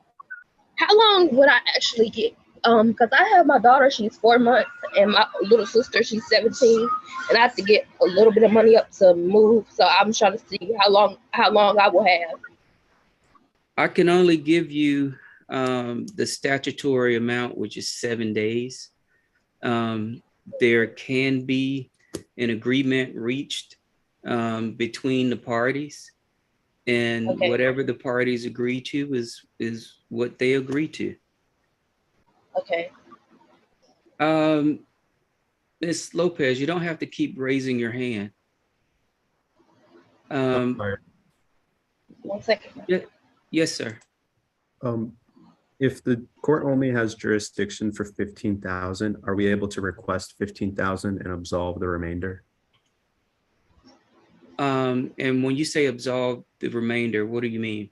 how long would I actually get? Because I have my daughter, she's 4 months, and my little sister, she's 17, and I have to get a little bit of money up to move. So I'm trying to see how long I will have. I can only give you the statutory amount, which is 7 days. There can be an agreement reached between the parties, and Okay. whatever the parties agree to is what they agree to. Okay. Ms. Lopez, you don't have to keep raising your hand. 1 second. Yes, sir. If the court only has jurisdiction for 15,000, are we able to request 15,000 and absolve the remainder? And when you say absolve the remainder, what do you mean?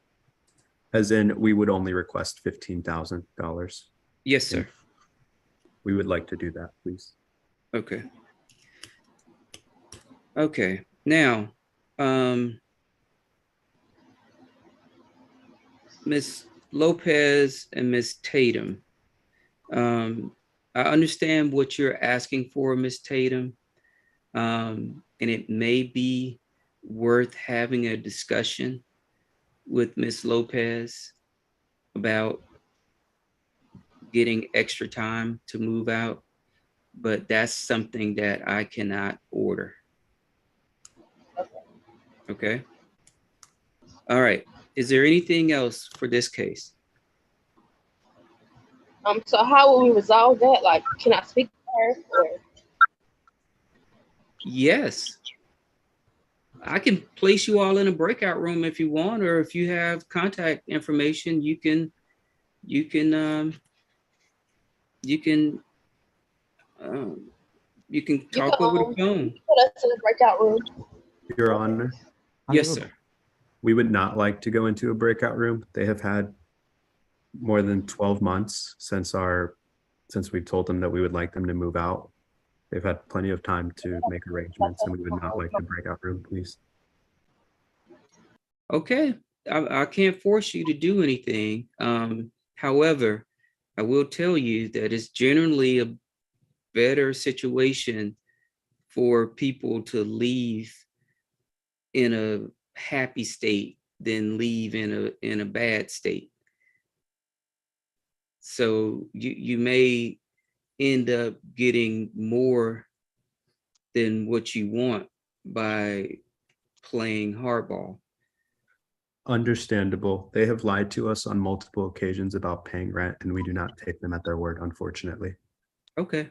As in, we would only request $15,000. Yes, sir. We would like to do that, please. Okay. Okay. Now, Ms. Lopez and Ms. Tatum, I understand what you're asking for, Ms. Tatum, and it may be worth having a discussion with Ms. Lopez about getting extra time to move out, but that's something that I cannot order. Okay. All right. Is there anything else for this case? So how will we resolve that? Like, can I speak to her? Or? Yes. I can place you all in a breakout room if you want, or if you have contact information, you can talk over the phone. Put us in a breakout room. Your Honor. Yes, sir. We would not like to go into a breakout room. They have had more than 12 months since we've told them that we would like them to move out. They've had plenty of time to make arrangements, and we would not like the breakout room, please. Okay. I can't force you to do anything. However, I will tell you that it's generally a better situation for people to leave in a happy state than leave in a bad state. So you may end up getting more than what you want by playing hardball. Understandable. They have lied to us on multiple occasions about paying rent, and we do not take them at their word, unfortunately. Okay.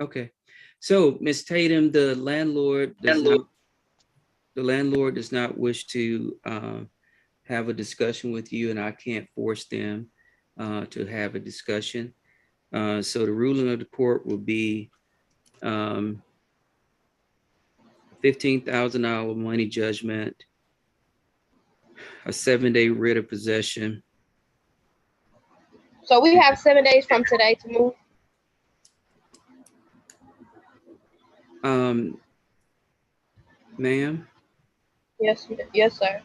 Okay. So, Ms. Tatum, the landlord does not wish to have a discussion with you, and I can't force them to have a discussion. So the ruling of the court will be $15,000 money judgment, a 7-day writ of possession. So we have 7 days from today to move. Ma'am? Yes, sir.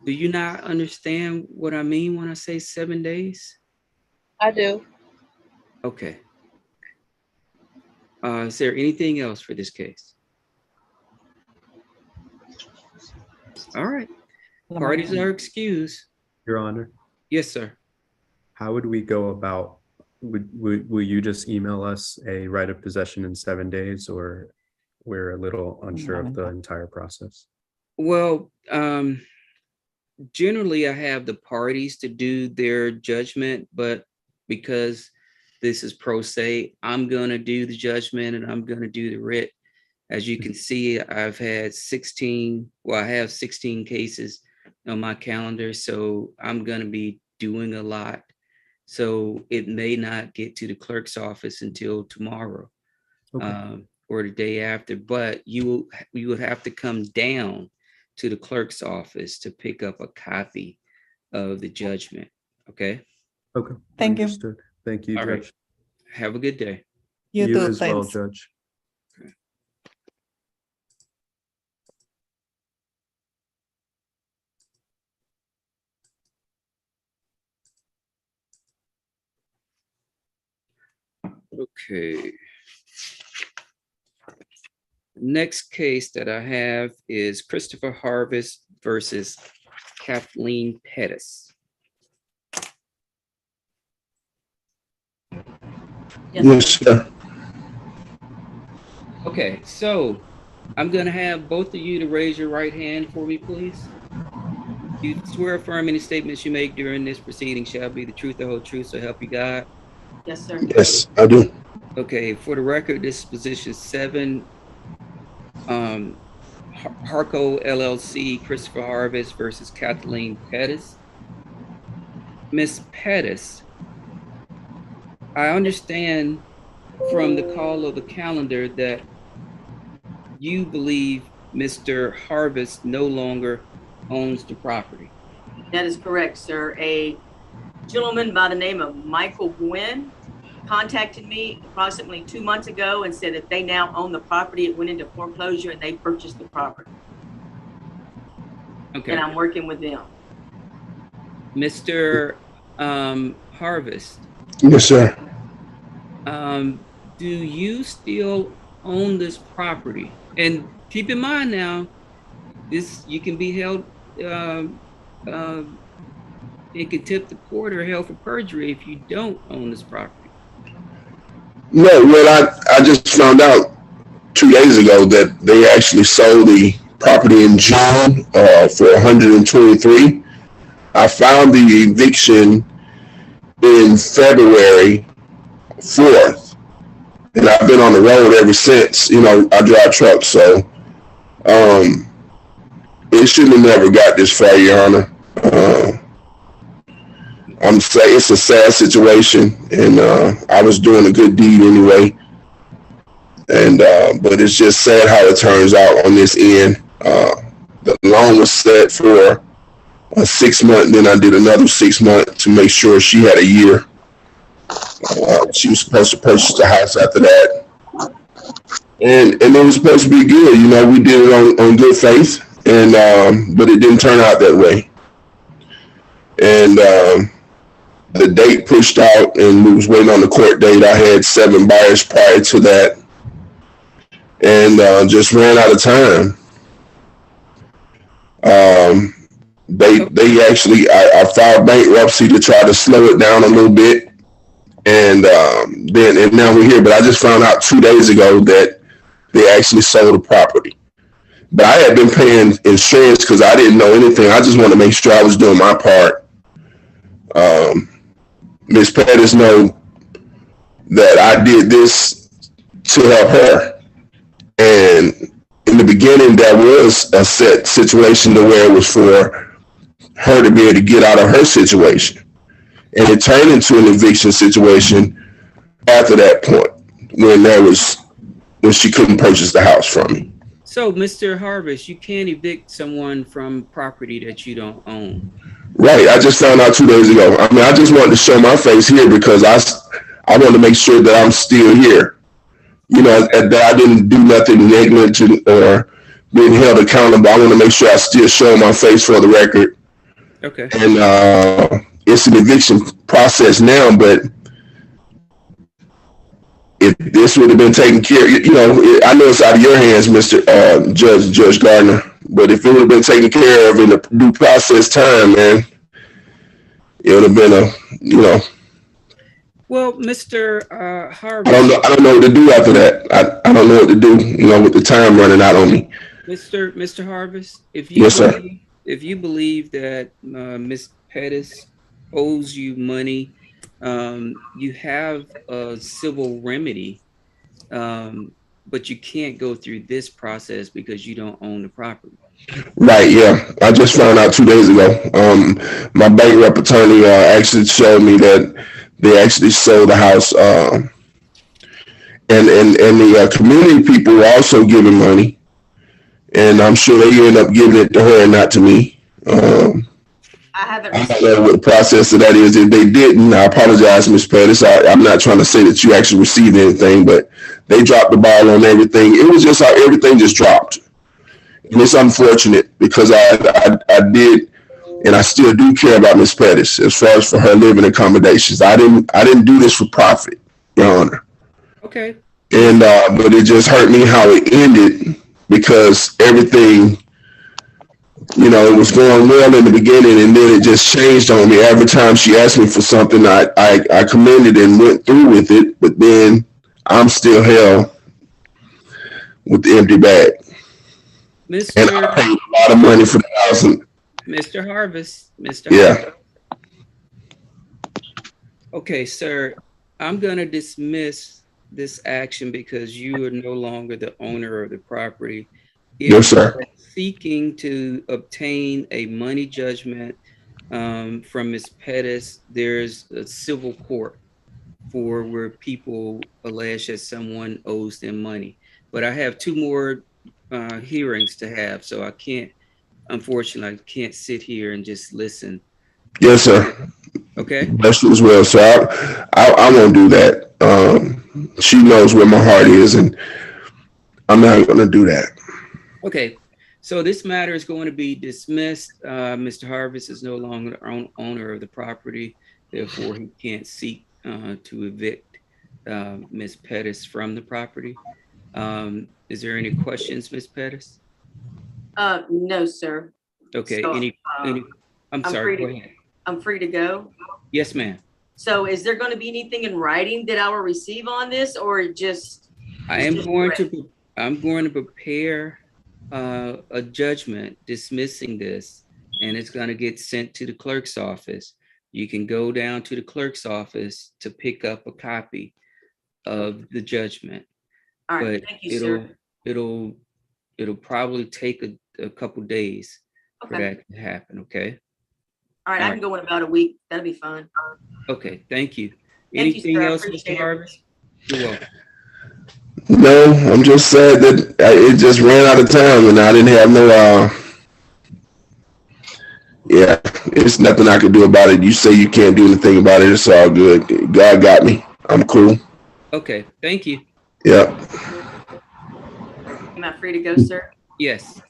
Do you not understand what I mean when I say 7 days? I do. Okay. Is there anything else for this case? All right. Parties are excused. Your Honor. Yes, sir. How would we go about, will you just email us a right of possession in 7 days, or we're a little unsure of the entire process? Well, generally I have the parties to do their judgment, but because this is pro se, I'm going to do the judgment and I'm going to do the writ. As you can see, I've had 16, well, I have 16 cases on my calendar, so I'm going to be doing a lot. So it may not get to the clerk's office until tomorrow. Okay. Or the day after, but you would have to come down to the clerk's office to pick up a copy of the judgment. Okay. Okay. Thank you. Understood. Thank you, All right. Judge. Have a good day. You too, as well, thanks. Judge. Okay. Next case that I have is Christopher Harvest versus Kathleen Pettis. Yes, sir. Okay, so I'm gonna have both of you to raise your right hand for me, please. You swear affirm any statements you make during this proceeding shall be the truth, the whole truth, so help you God. Yes, sir. Yes, I do. Okay, for the record, this is position 7, Harco LLC, Christopher Harvest versus Kathleen Pettis. Miss Pettis, I understand from the call of the calendar that you believe Mr. Harvest no longer owns the property. That is correct, sir. A gentleman by the name of Michael Gwynn contacted me approximately 2 months ago and said that they now own the property. It went into foreclosure and they purchased the property. Okay. And I'm working with them. Mr. Harvest. Yes, sir. Do you still own this property? And keep in mind now, you can be held in contempt of court or held for perjury if you don't own this property. No, well, I just found out 2 days ago that they actually sold the property in June for 123. I found the eviction in February 4th, and I've been on the road ever since. You know, I drive trucks, so it shouldn't have never got this far, Your Honor. I'm saying it's a sad situation, and I was doing a good deed anyway. And but it's just sad how it turns out on this end. The loan was set for a 6 month, and then I did another 6 months to make sure she had a year. She was supposed to purchase the house after that, and it was supposed to be good. You know, we did it on good faith, and but it didn't turn out that way. And the date pushed out, and we was waiting on the court date. I had 7 buyers prior to that, and just ran out of time. They actually, I filed bankruptcy to try to slow it down a little bit, and now we're here. But I just found out 2 days ago that they actually sold the property. But I had been paying insurance because I didn't know anything. I just wanted to make sure I was doing my part. Ms. Pettis know that I did this to help her. And in the beginning, that was a set situation to where it was for her to be able to get out of her situation. And it turned into an eviction situation after that point, when she couldn't purchase the house from me. So, Mr. Harvest, you can't evict someone from property that you don't own. Right. I just found out 2 days ago. I mean, I just wanted to show my face here because I want to make sure that I'm still here. You know, that I didn't do nothing negligent or being held accountable. I want to make sure I still show my face for the record. Okay. And it's an eviction process now, but if this would have been taken care of, you know, I know it's out of your hands, Mr. Judge Gardner, but if it would have been taken care of in the due process time, man, it would have been Well, Mr. Harvest. I don't know what to do after that. I don't know what to do, you know, with the time running out on me. Mr. Harvest, if you Yes, sir. If you believe that Ms. Pettis owes you money, you have a civil remedy, but you can't go through this process because you don't own the property. Right, yeah. I just found out 2 days ago. My bank rep attorney actually showed me that They actually sold the house, and the community people were also giving money, and I'm sure they end up giving it to her and not to me. I haven't I received. don't know what the process of that is. If they didn't, I apologize, Ms. Pettis. I'm not trying to say that you actually received anything, but they dropped the ball on everything. It was just how everything just dropped. And it's unfortunate because I did, and I still do care about Ms. Pettis as far as for her living accommodations. I didn't do this for profit, Your Honor. Okay. And but it just hurt me how it ended because everything, it was going well in the beginning, and then it just changed on me. Every time she asked me for something, I commended and went through with it, but then I'm still held with the empty bag. And I paid a lot of money for the house. Mr. Harvest, Mr. Yeah. Harvest. Okay, sir, I'm gonna dismiss this action because you are no longer the owner of the property. Yes, sir. If you're seeking to obtain a money judgment from Ms. Pettis, there's a civil court for where people allege that someone owes them money. But I have 2 more hearings to have, so I can't, unfortunately, I can't sit here and just listen. Yes, sir. Okay. Bless you as well. So I won't do that. She knows where my heart is, and I'm not going to do that. Okay. So this matter is going to be dismissed. Mr. Harvest is no longer the owner of the property. Therefore, he can't seek to evict Ms. Pettis from the property. Is there any questions, Ms. Pettis? No, sir. Okay. So, I'm sorry. Go ahead. I'm free to go. Yes, ma'am. So is there going to be anything in writing that I will receive on this, or just? I'm going to prepare a judgment dismissing this, and it's going to get sent to the clerk's office. You can go down to the clerk's office to pick up a copy of the judgment. All right, But thank you, sir. it'll probably take a couple days for Okay. that to happen. Okay. All right, I can go in about a week. That'll be fine. Okay. Thank you. Thank you, Anything sir. I else, appreciate Mr. it. Harvest? You're welcome. No, I'm just sad that it just ran out of time, and I didn't have no. Yeah, it's nothing I can do about it. You say you can't do anything about it. It's all good. God got me. I'm cool. Okay. Thank you. Yeah. Am I free to go, sir? Yes.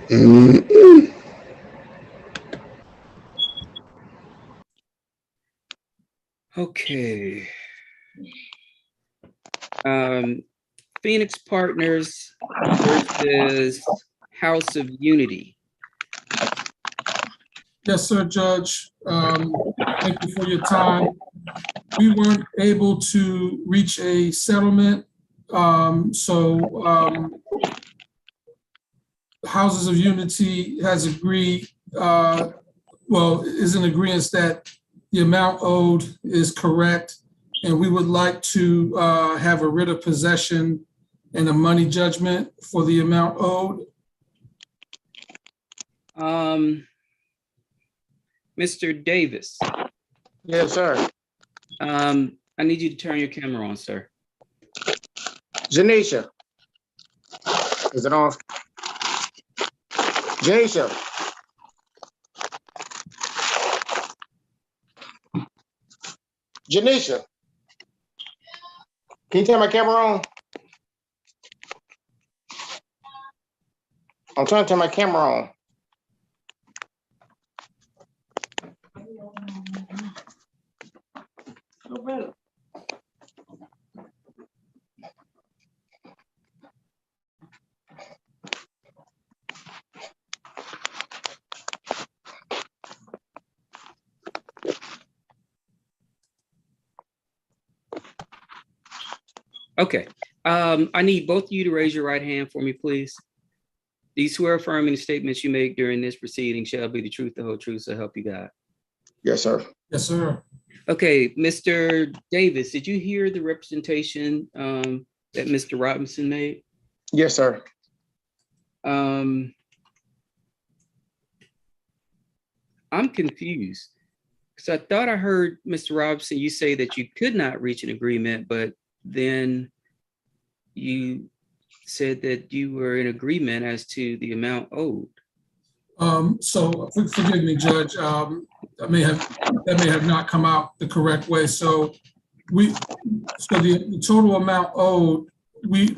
Mm-hmm. Okay. Phoenix Partners versus House of Unity. Yes, sir, Judge. Thank you for your time. We weren't able to reach a settlement, so Houses of Unity has agreed, is in agreement that the amount owed is correct, and we would like to have a writ of possession and a money judgment for the amount owed. Mr. Davis. Yes, sir. I need you to turn your camera on, sir. Janisha. Is it on? Janisha. Janisha. Can you turn my camera on? I'm trying to turn my camera on. Okay. I need both of you to raise your right hand for me, please. Do you swear affirming the statements you make during this proceeding shall be the truth, the whole truth, so help you God? Yes, sir. Yes, sir. Okay, Mr. Davis, did you hear the representation that Mr. Robinson made? Yes, sir. I'm confused. Because I thought I heard Mr. Robinson, you say that you could not reach an agreement, but then you said that you were in agreement as to the amount owed. So forgive me, Judge. That may have not come out the correct way. So the total amount owed, we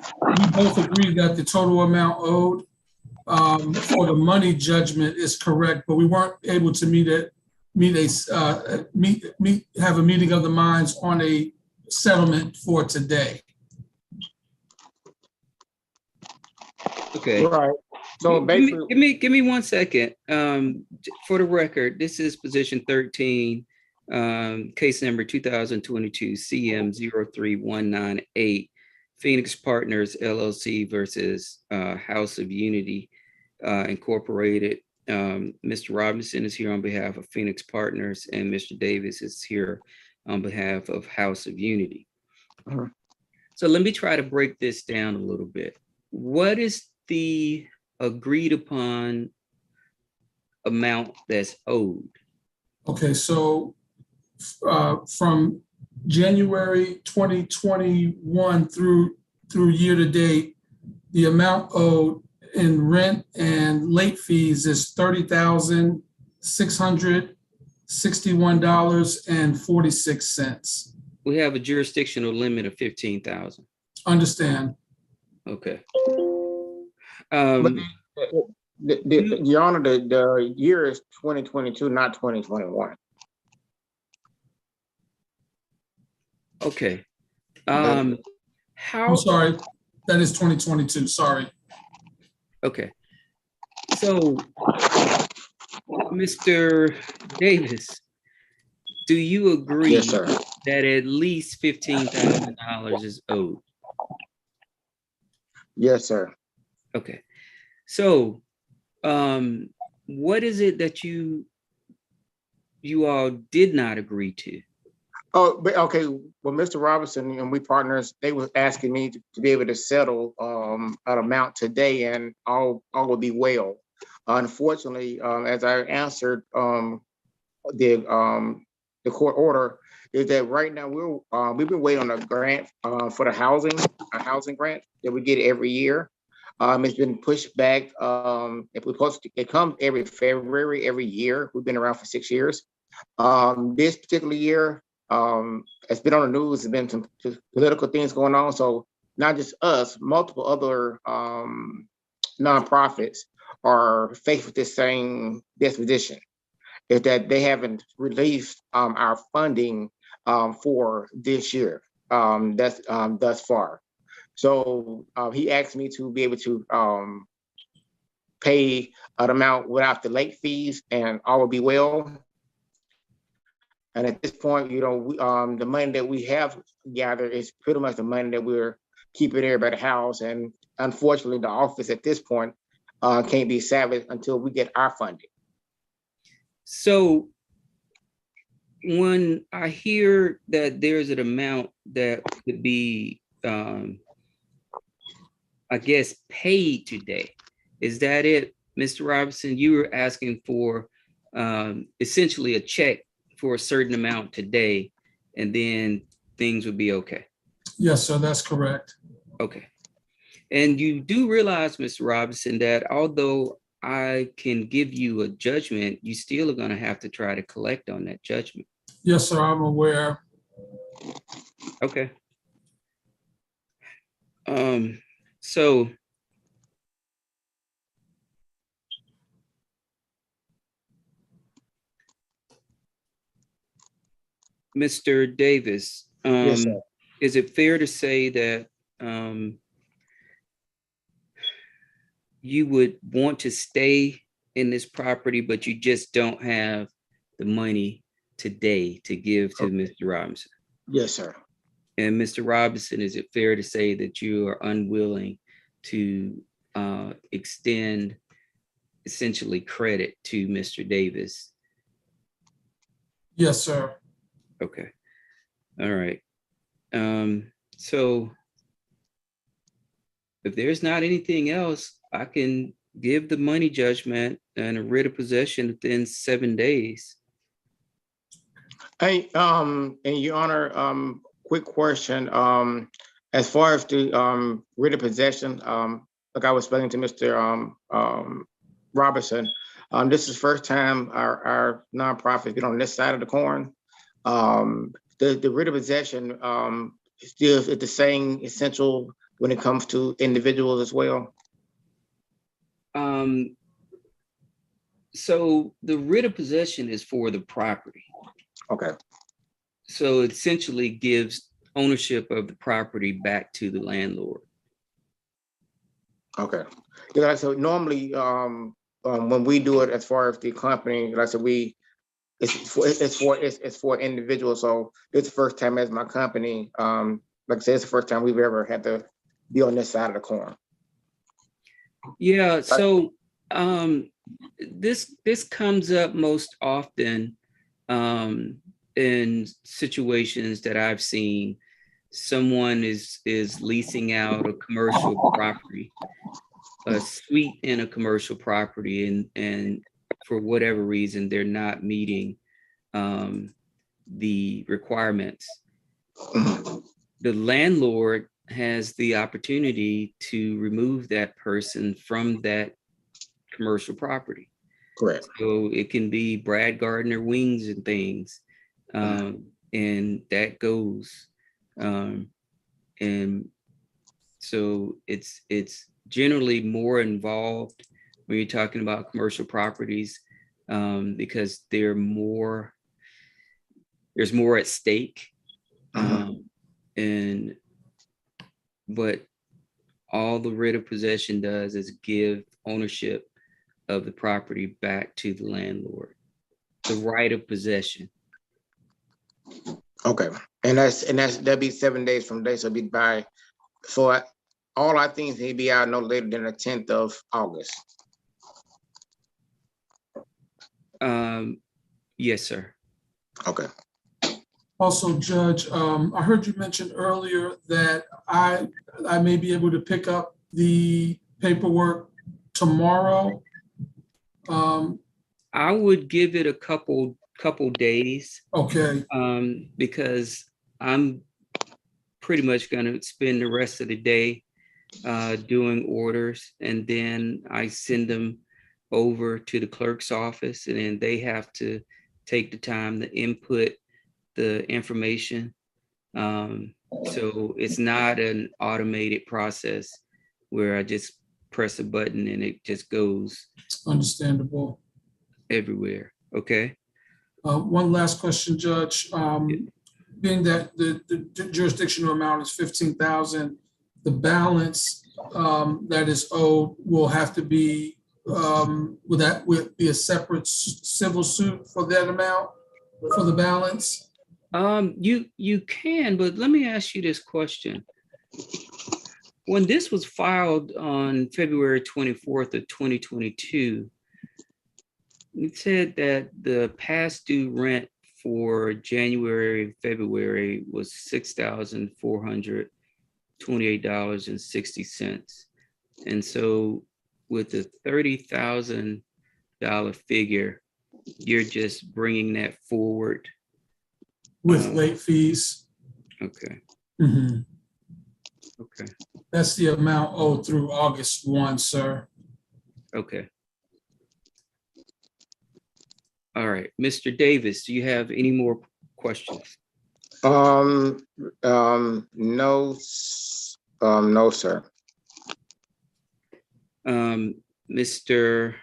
both agree that the total amount owed for the money judgment is correct, but we weren't able to have a meeting of the minds on a settlement for today. Okay. Right. So basically, give me 1 second. For the record, this is position 13, case number 2022 CM 03198, Phoenix Partners LLC versus House of Unity Incorporated. Mr. Robinson is here on behalf of Phoenix Partners, and Mr. Davis is here on behalf of House of Unity. So let me try to break this down a little bit. What is the agreed upon amount that's owed? Okay, so from January 2021 through year to date, the amount owed in rent and late fees is $30,661.46. We have a jurisdictional limit of 15,000. Understand. Okay. Your Honor, the year is 2022, not 2021. Okay. I'm sorry, that is 2022, sorry. Okay. So, Mr. Davis, do you agree Yes, sir. that at least $15,000 is owed? Yes, sir. Okay. So, what is it that you all did not agree to? Oh, but okay. Well, Mr. Robinson and we partners, they was asking me to be able to settle an amount today, and all will be well. Unfortunately, as I answered the court order, is that right now we've been waiting on a grant for a housing grant that we get every year. It's been pushed back. It comes every February every year. We've been around for 6 years. This particular year, it's been on the news. There's been some political things going on. So not just us, multiple other nonprofits are faced with this same disposition. Is that they haven't released our funding for this year. That's thus far. So he asked me to be able to pay an amount without the late fees, and all will be well. And at this point, you know, the money that we have gathered is pretty much the money that we're keeping everybody housed. And unfortunately, the office at this point can't be salvaged until we get our funding. So when I hear that there's an amount that could be, I guess, paid today, is that it, Mr. Robinson? You were asking for essentially a check for a certain amount today, and then things would be okay. Yes, sir, that's correct. Okay. And you do realize, Mr. Robinson, that although I can give you a judgment, you still are going to have to try to collect on that judgment. Yes, sir, I'm aware. Okay. So Mr. Davis, Yes, sir. is it fair to say that you would want to stay in this property, but you just don't have the money today to give to Mr. Robinson? Yes, sir. And Mr. Robinson, is it fair to say that you are unwilling to extend essentially credit to Mr. Davis? Yes, sir. Okay. All right. So if there's not anything else, I can give the money judgment and a writ of possession within 7 days. Hey, in your honor, quick question, as far as the, writ of possession, like I was speaking to Mr. Robertson, this is first time our nonprofit get on this side of the coin. The writ of possession, still is the same essential when it comes to individuals as well? So the writ of possession is for the property. Okay. So it essentially gives ownership of the property back to the landlord. Okay. Yeah, so normally, when we do it as far as the company, like I said, it's for individuals. So this is the first time as my company, like I said, it's the first time we've ever had to be on this side of the coin. Yeah, so this comes up most often in situations that I've seen. Someone is leasing out a commercial property, a suite in a commercial property, and for whatever reason they're not meeting the requirements. The landlord has the opportunity to remove that person from that commercial property. Correct. So it can be Brad Gardner wings and things, and that goes. And so it's generally more involved when you're talking about commercial properties, because there's more at stake. But all the writ of possession does is give ownership of the property back to the landlord, the right of possession. Okay, and that'd be 7 days from today, so it'd be by, so all our things need to be out no later than the 10th of August. Yes, sir. Okay. Also, Judge, I heard you mention earlier that I may be able to pick up the paperwork tomorrow. I would give it a couple days. Okay. Because I'm pretty much going to spend the rest of the day doing orders, and then I send them over to the clerk's office, and then they have to take the time to input the information. So it's not an automated process where I just press a button and it just goes Understandable. everywhere. Okay. One last question, Judge. Being that the jurisdictional amount is 15,000, the balance that is owed will have to be, would that be a separate civil suit for that amount, for the balance? You can, but let me ask you this question. When this was filed on February 24th of 2022, it said that the past due rent for January, February was $6,428.60. And so with the $30,000 figure, you're just bringing that forward. With late fees. Okay. Mhm. Okay. That's the amount owed through August 1, sir. Okay. All right, Mr. Davis, do you have any more questions? No, sir. Mr.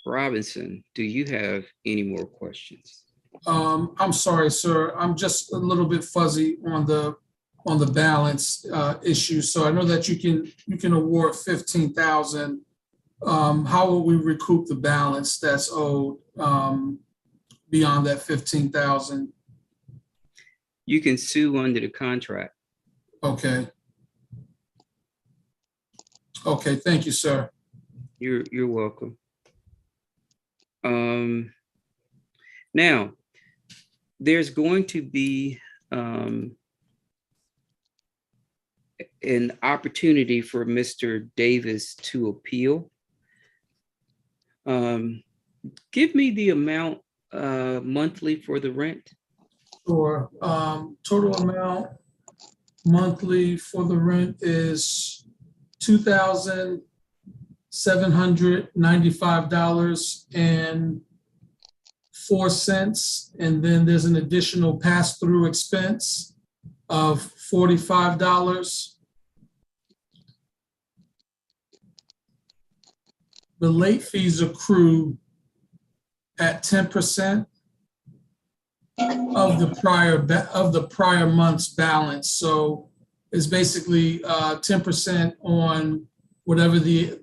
Robinson, do you have any more questions? I'm sorry, sir. I'm just a little bit fuzzy on the balance issue. So I know that you can award 15,000. How will we recoup the balance that's owed beyond that 15,000? You can sue under the contract. Okay. Okay, thank you, sir. You're welcome. Now, there's going to be an opportunity for Mr. Davis to appeal. Give me the amount monthly for the rent. Sure. Total amount monthly for the rent is $2,795.04. And then there's an additional pass-through expense of $45. The late fees accrue at 10% of the prior month's balance. So it's basically 10% on whatever the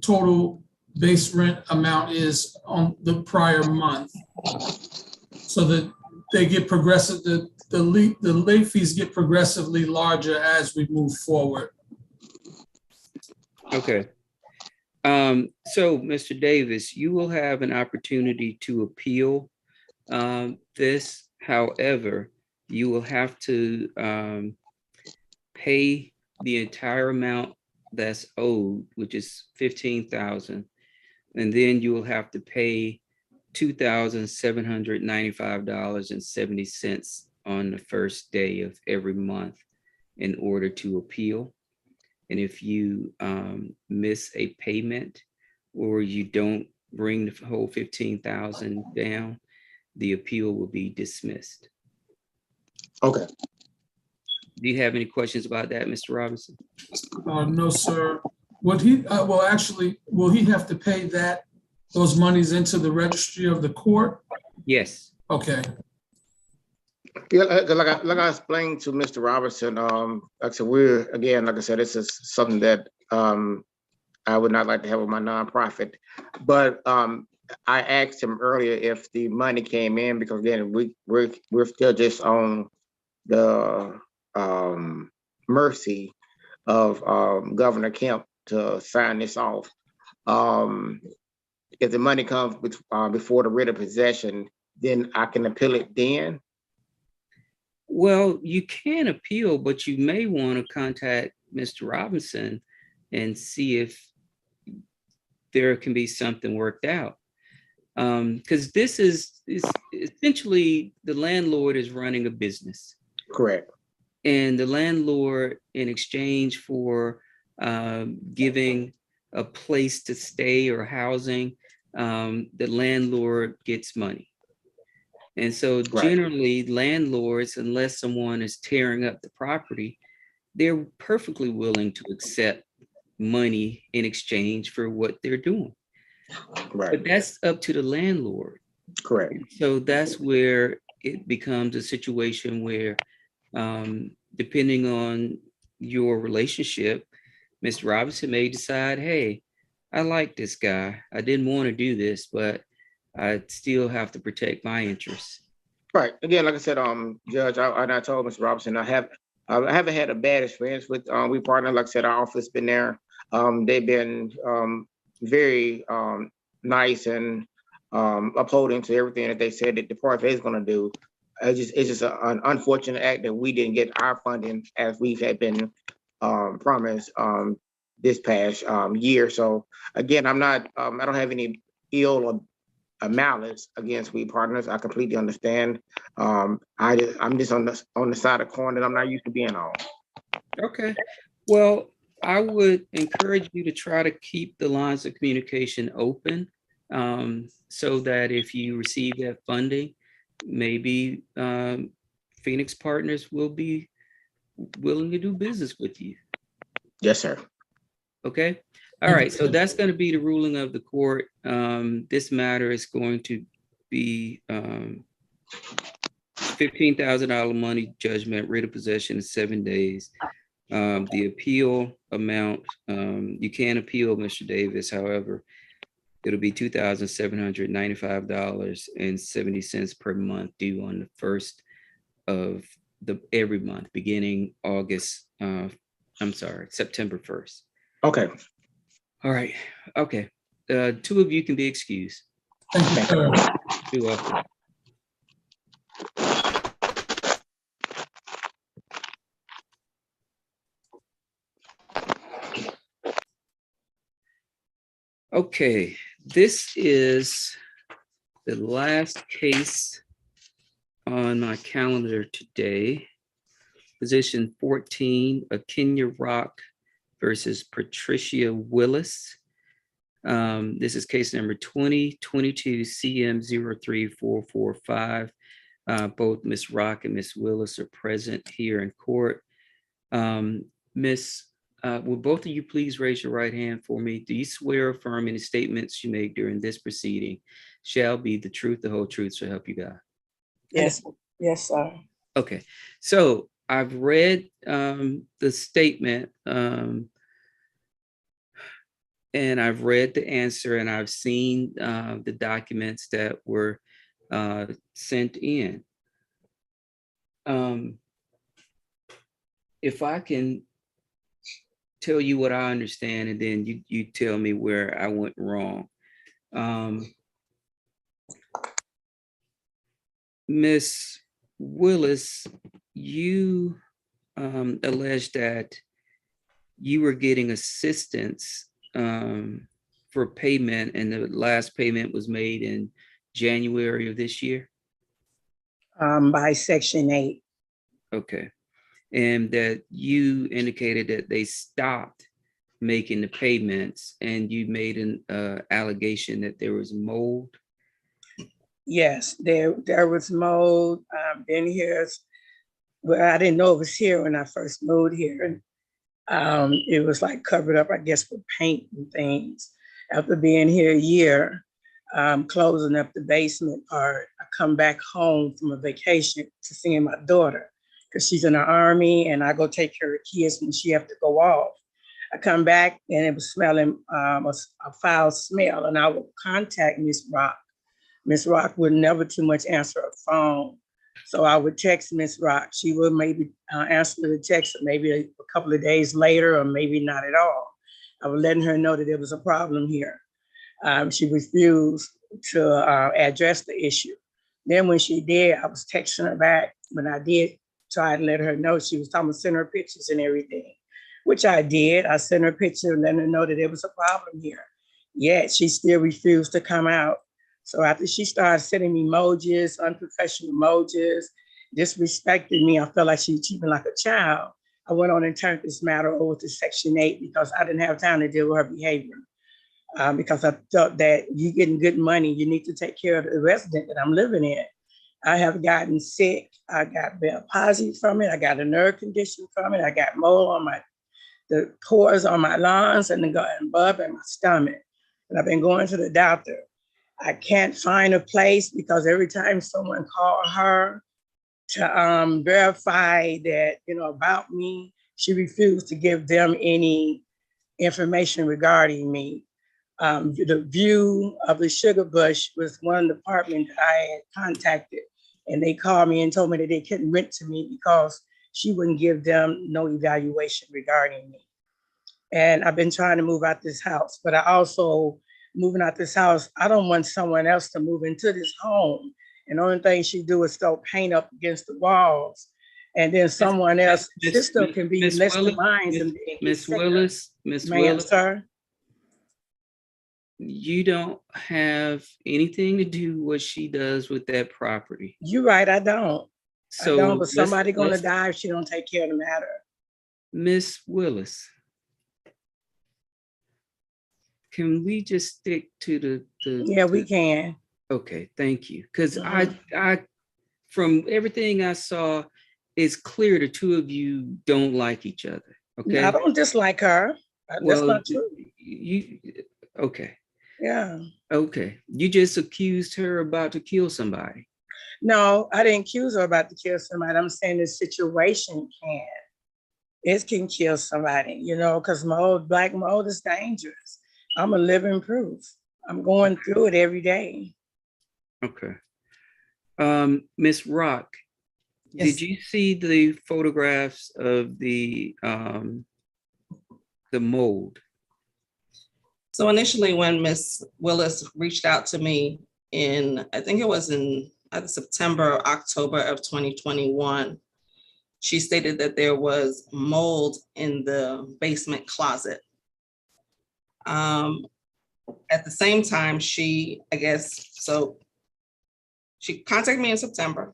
total base rent amount is on the prior month. So that they get progressive, the late fees get progressively larger as we move forward. Okay. So, Mr. Davis, you will have an opportunity to appeal this. However, you will have to pay the entire amount that's owed, which is $15,000, and then you will have to pay $2,795.70 on the first day of every month in order to appeal. And if you miss a payment or you don't bring the whole 15,000 down, the appeal will be dismissed. Okay. Do you have any questions about that, Mr. Robinson? No, sir. Would he, well, actually, will he have to pay those monies into the registry of the court? Yes. Okay. Yeah, like I explained to Mr. Robertson, like I said, like I said, this is something that I would not like to have with my nonprofit. But I asked him earlier if the money came in, because again, we're still just on the mercy of Governor Kemp to sign this off. If the money comes before the writ of possession, then I can appeal it then. Well, you can appeal, but you may want to contact Mr. Robinson and see if there can be something worked out. Because this is essentially the landlord is running a business. Correct. And the landlord, in exchange for giving a place to stay or housing, the landlord gets money. And so generally landlords, unless someone is tearing up the property, they're perfectly willing to accept money in exchange for what they're doing. Right. But that's up to the landlord. Correct. So that's where it becomes a situation where, depending on your relationship, Mr. Robinson may decide, hey, I like this guy. I didn't want to do this, but I still have to protect my interests. Right. Again, like I said, Judge, I told Mr. Robinson, I haven't had a bad experience with we partner. Like I said, our office been there. They've been very nice and upholding to everything that they said that the party is going to do. It's just an unfortunate act that we didn't get our funding as we had been promised this past year. So again, I don't have any ill or malice against We Partners. I completely understand. I'm just on the side of the coin that I'm not used to being on. Okay. Well, I would encourage you to try to keep the lines of communication open, so that if you receive that funding, maybe Phoenix Partners will be willing to do business with you. Yes, sir. Okay. All right. So that's going to be the ruling of the court. This matter is going to be $15,000 money judgment, writ of possession in 7 days. The appeal amount, you can appeal, Mr. Davis. However, it'll be $2,795.70 per month due on the first of every month, beginning September 1st. Okay. All right. Okay. Two of you can be excused. Thank you, sir. You're welcome. Okay, this is the last case on my calendar today. Position 14, Kenya Rock versus Patricia Willis. This is case number 2022 CM 03445. Both Ms. Rock and Ms. Willis are present here in court. Will both of you please raise your right hand for me? Do you swear or affirm any statements you make during this proceeding shall be the truth, the whole truth, so help you God? Yes, yes, sir. Okay, so I've read the statement and I've read the answer, and I've seen the documents that were sent in. If I can tell you what I understand, and then you tell me where I went wrong. Ms. Willis, you alleged that you were getting assistance for payment, and the last payment was made in January of this year? By Section 8. Okay. And that you indicated that they stopped making the payments, and you made an allegation that there was mold? Yes, there was mold. Been here. Well, I didn't know it was here when I first moved here. It was like covered up, I guess, with paint and things. After being here a year, closing up the basement part, I come back home from a vacation to see my daughter, because she's in the Army, and I go take care of kids when she have to go off. I come back and it was smelling a foul smell, and I would contact Miss Rock. Miss Rock would never too much answer her phone. So I would text Miss Rock. She would maybe answer the text maybe a couple of days later, or maybe not at all. I was letting her know that there was a problem here. She refused to address the issue. Then when she did, I was texting her back. When I did try to let her know, she was talking about send her pictures and everything, which I did. I sent her a picture and let her know that there was a problem here. Yet she still refused to come out. So after she started sending me emojis, unprofessional emojis, disrespecting me, I felt like she was treating me like a child. I went on and turned this matter over to Section 8 because I didn't have time to deal with her behavior. Because I thought that you getting good money, you need to take care of the resident that I'm living in. I have gotten sick. I got Bell palsy from it. I got a nerve condition from it. I got mold on the pores on my lungs and the above in my stomach. And I've been going to the doctor. I can't find a place because every time someone called her to verify that, about me, she refused to give them any information regarding me. The view of the Sugar Bush was one department that I had contacted, and they called me and told me that they couldn't rent to me because she wouldn't give them no evaluation regarding me. And I've been trying to move out this house, but I also moving out this house, I don't want someone else to move into this home. And the only thing she do is throw paint up against the walls. And then someone else, system can be less than mine. Miss Willis, sir. You don't have anything to do with what she does with that property. You're right, I don't. So I don't, but somebody gonna die if she don't take care of the matter. Miss Willis, can we just stick to the Yeah, we can. Okay, thank you. Because I from everything I saw, it's clear the two of you don't like each other. Okay. I don't dislike her. That's not true. Okay. Yeah. Okay. You just accused her about to kill somebody. No, I didn't accuse her about to kill somebody. I'm saying the situation can kill somebody, because black mold is dangerous. I'm a living proof. I'm going through it every day. Okay. Miss Rock, Yes. Did you see the photographs of the mold? So initially when Ms. Willis reached out to me I think it was in either September or October of 2021, she stated that there was mold in the basement closet. At the same time, she contacted me in September.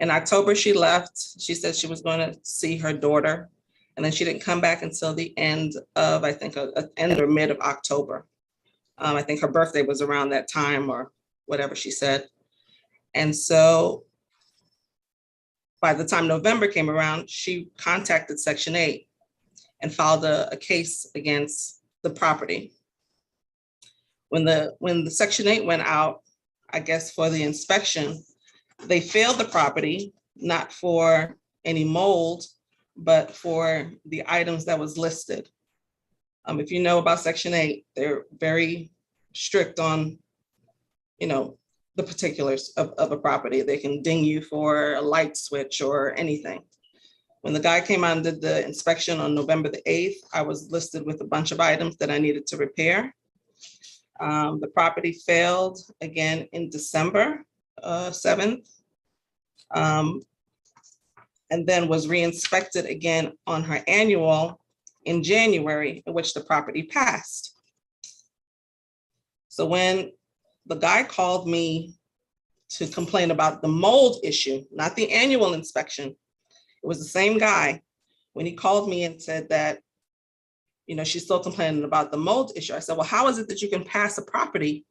In October, she left. She said she was going to see her daughter. And then she didn't come back until the end of, I think, end or mid of October. I think her birthday was around that time or whatever she said. And so by the time November came around, she contacted Section 8 and filed a case against the property. When the Section 8 went out, I guess for the inspection, they failed the property, not for any mold, but for the items that was listed. If you know about Section 8, they're very strict on, the particulars of a property. They can ding you for a light switch or anything. When the guy came out and did the inspection on November the 8th, I was listed with a bunch of items that I needed to repair. The property failed again in December 7th. And then was re-inspected again on her annual in January, in which the property passed. So when the guy called me to complain about the mold issue, not the annual inspection, it was the same guy. When he called me and said that, she's still complaining about the mold issue, I said, well, how is it that you can pass a property,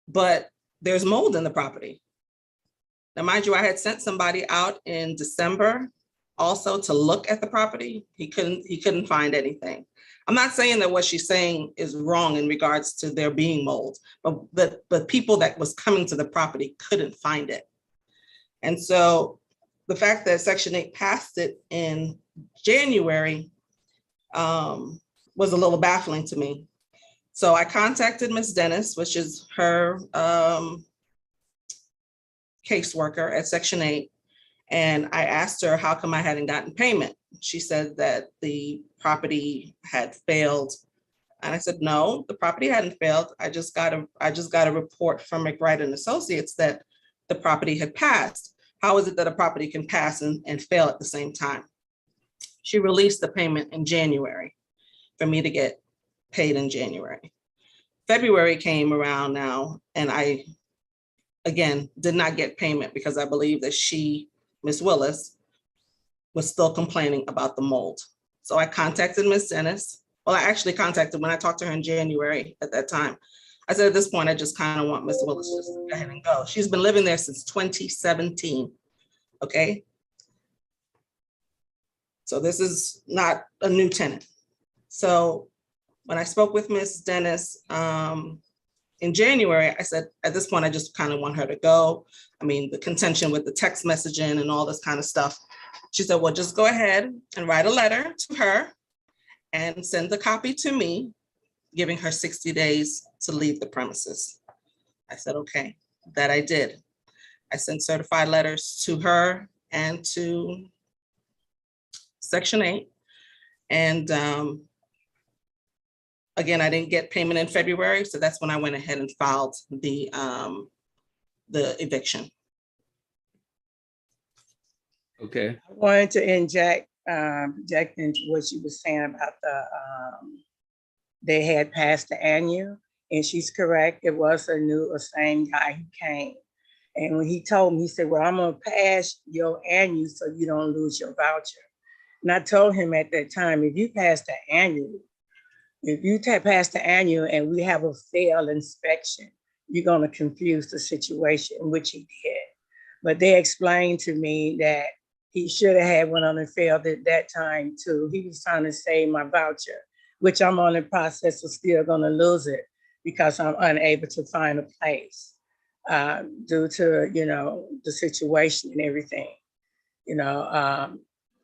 but there's mold in the property? Now, mind you, I had sent somebody out in December also to look at the property. He couldn't find anything. I'm not saying that what she's saying is wrong in regards to there being mold, but people that was coming to the property couldn't find it. And so the fact that Section 8 passed it in January was a little baffling to me. So I contacted Ms. Dennis, which is her caseworker at Section 8, and I asked her how come I hadn't gotten payment. She said that the property had failed. And I said, no, the property hadn't failed. I just got a report from McBride and Associates that the property had passed. How is it that a property can pass and fail at the same time? She released the payment in January for me to get paid in January. February came around now, and I, again, did not get payment because I believe that she, Ms. Willis, was still complaining about the mold. So I contacted Ms. Dennis. Well, I actually contacted when I talked to her in January at that time. I said, at this point, I just kind of want Ms. Willis just to go ahead and go. She's been living there since 2017, okay? So this is not a new tenant. So when I spoke with Ms. Dennis in January, I said, at this point, I just kind of want her to go. I mean, the contention with the text messaging and all this kind of stuff. She said, well, just go ahead and write a letter to her and send the copy to me, giving her 60 days to leave the premises. I said, okay, that I did. I sent certified letters to her and to Section 8. And again, I didn't get payment in February, so that's when I went ahead and filed the eviction. Okay. I wanted to inject into what you were saying about they had passed the annual, and she's correct. It was a same guy who came. And when he told me, he said, well, I'm gonna pass your annual so you don't lose your voucher. And I told him at that time, if you pass the annual, and we have a failed inspection, you're gonna confuse the situation, which he did. But they explained to me that he should have had one on and failed at that time too. He was trying to save my voucher, which I'm on the process of still gonna lose it because I'm unable to find a place due to, the situation and everything.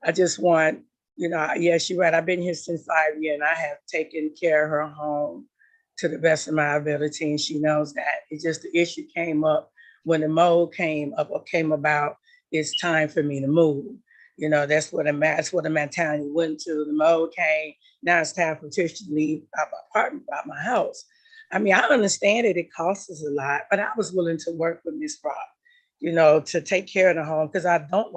I just want, yes, you're right. I've been here since 5 years and I have taken care of her home to the best of my ability. And she knows that. It's just the issue came up when the mold came about. It's time for me to move. That's what the mentality went to. The mold came. Now it's time for Trish to leave my apartment, out my house. I mean, I understand it costs us a lot, but I was willing to work with Ms. Rock, to take care of the home because I don't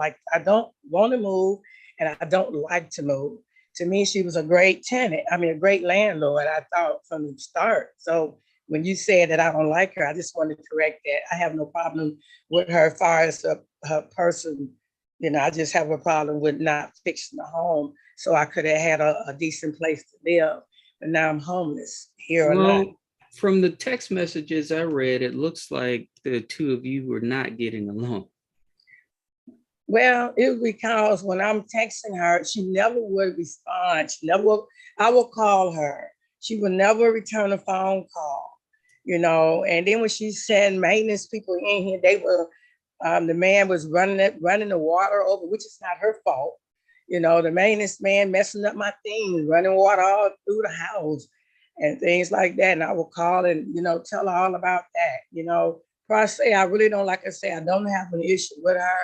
want to move and I don't like to move. To me, she was a great tenant. I mean, a great landlord, I thought from the start. So when you said that I don't like her, I just wanted to correct that. I have no problem with her as far as her person. You know, I just have a problem with not fixing the home so I could have had a decent place to live. But now I'm homeless, here or not. Well, from the text messages I read, it looks like the two of you were not getting along. Well, it was because when I'm texting her, she never would respond. I will call her. She would never return a phone call, you know. And then when she sent maintenance people in here, they were, the man was running the water over, which is not her fault. You know, the maintenance man messing up my things, running water all through the house and things like that. And I will call and, you know, tell her all about that, you know. Probably I really don't, like I say, I don't have an issue with her.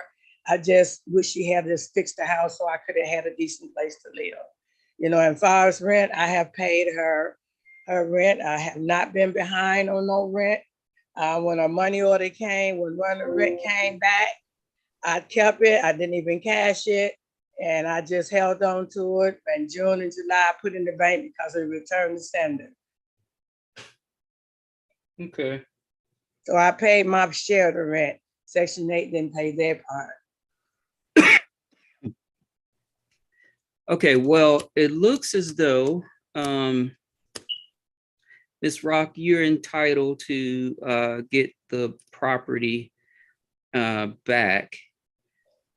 I just wish she had just fixed the house so I could have had a decent place to live. You know, and as far as rent, I have paid her rent. I have not been behind on no rent. When her money order came, when the rent came back, I kept it. I didn't even cash it. And I just held on to it. In June and July, I put in the bank because it returned to sender. Okay. So I paid my share of the rent. Section 8 didn't pay their part. Okay, well, it looks as though, Ms. Rock, you're entitled to get the property back.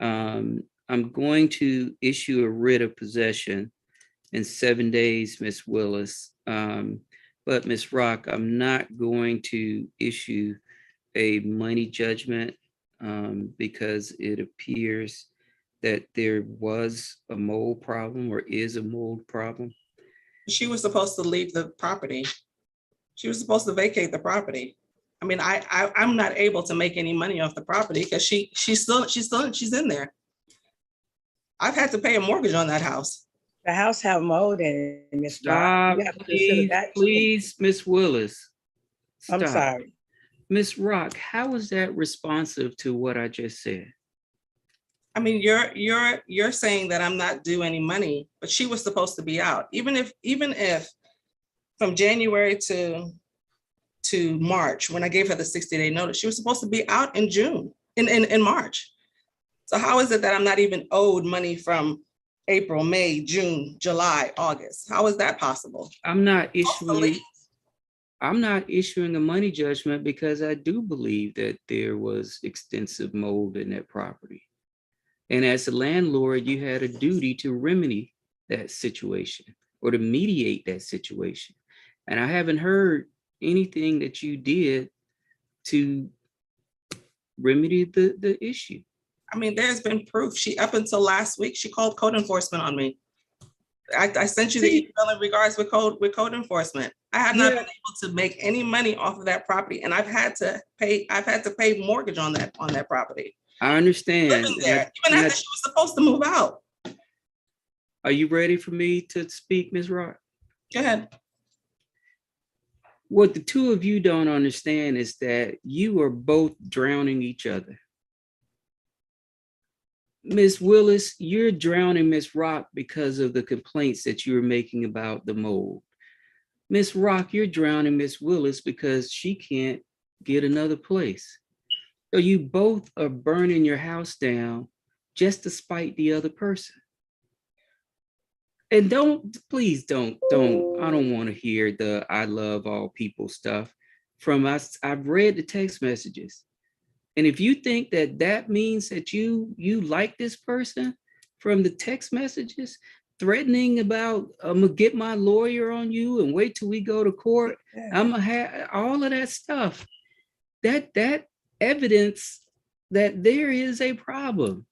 I'm going to issue a writ of possession in 7 days, Ms. Willis. But Ms. Rock, I'm not going to issue a money judgment because it appears that there was a mold problem or is a mold problem. She was supposed to leave the property. She was supposed to vacate the property. I mean, I'm not able to make any money off the property because she's in there. I've had to pay a mortgage on that house. The house have mold in it, Ms. Stop, please, Ms. Willis. Stop. I'm sorry. Ms. Rock, how is that responsive to what I just said? I mean, you're saying that I'm not due any money, but she was supposed to be out. Even if from January to March, when I gave her the 60-day notice, she was supposed to be out in June, in March. So how is it that I'm not even owed money from April, May, June, July, August? How is that possible? I'm not issuing a money judgment because I do believe that there was extensive mold in that property. And as a landlord, you had a duty to remedy that situation or to mediate that situation. And I haven't heard anything that you did to remedy the issue. I mean, there's been proof. Up until last week, she called code enforcement on me. I sent you the email in regards with code enforcement. I have not been able to make any money off of that property, and I've had to pay mortgage on that property. I understand. Living there, even after she was supposed to move out. Are you ready for me to speak, Ms. Rock? Go ahead. What the two of you don't understand is that you are both drowning each other. Ms. Willis, you're drowning Ms. Rock because of the complaints that you're making about the mold. Ms. Rock, you're drowning Ms. Willis because she can't get another place. So you both are burning your house down just to spite the other person. And please don't, I don't want to hear the I love all people stuff from us. I've read the text messages. And if you think that means that you like this person from the text messages, threatening about, I'm gonna get my lawyer on you and wait till we go to court, I'm gonna have all of that stuff, that evidence that there is a problem.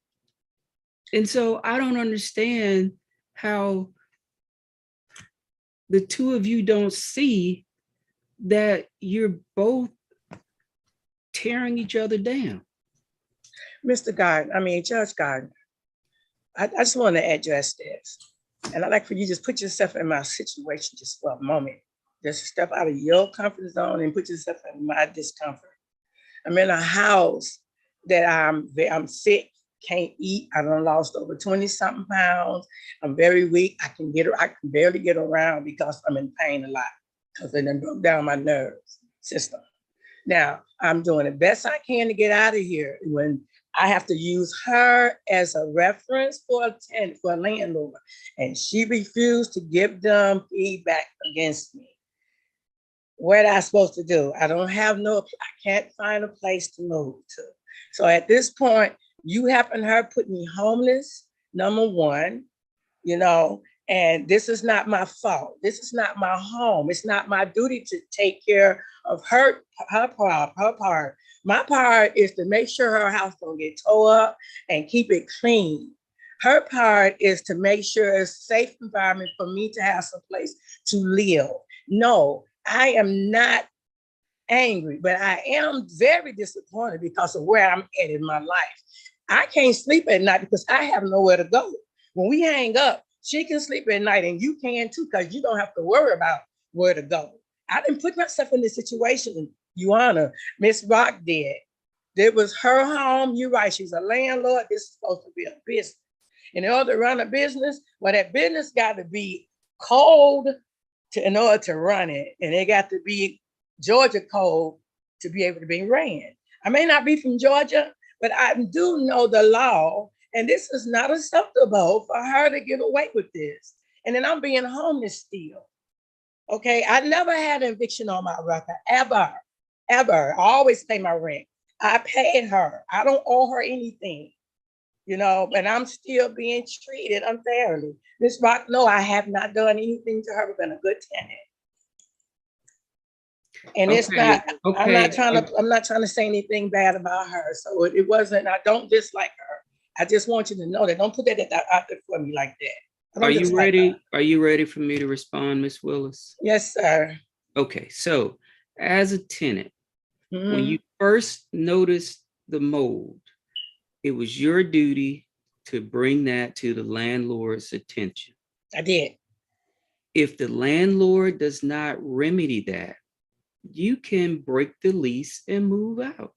And so I don't understand how the two of you don't see that you're both tearing each other down. Judge Gardner, I just want to address this. And I'd like for you to just put yourself in my situation just for a moment. Just step out of your comfort zone and put yourself in my discomfort. I'm in a house that I'm sick, can't eat. I done lost over 20-something pounds. I'm very weak. I can barely get around because I'm in pain a lot because they done broke down my nerves. system. Now, I'm doing the best I can to get out of here when I have to use her as a reference for a tenant, for a landlord, and she refused to give them feedback against me. What am I supposed to do? I can't find a place to move to. So at this point, you having her put me homeless, number one, and this is not my fault. This is not my home. It's not my duty to take care of her part. My part is to make sure her house don't get tore up and keep it clean. Her part is to make sure it's a safe environment for me to have some place to live. No, I am not angry, but I am very disappointed because of where I'm at in my life. I can't sleep at night because I have nowhere to go. When we hang up, she can sleep at night and you can too, because you don't have to worry about where to go. I didn't put myself in this situation, Your Honor. Miss Rock did. It was her home. You're right. She's a landlord. This is supposed to be a business. In order to run a business, well, that business got to be cold in order to run it. And it got to be Georgia code to be able to be ran. I may not be from Georgia, but I do know the law. And this is not acceptable for her to get away with this. And then I'm being homeless still. Okay, I never had an eviction on my record, ever. I always pay my rent. I paid her. I don't owe her anything, and I'm still being treated unfairly. Ms. Rock, no, I have not done anything to her. I've been a good tenant. And it's not, I'm not trying to say anything bad about her. So it wasn't, I don't dislike her. I just want you to know that. Don't put that out there for me like that. Are you ready? Are you ready for me to respond, Ms. Willis? Yes, sir. Okay, so as a tenant, when you first noticed the mold, it was your duty to bring that to the landlord's attention. I did. If the landlord does not remedy that, you can break the lease and move out,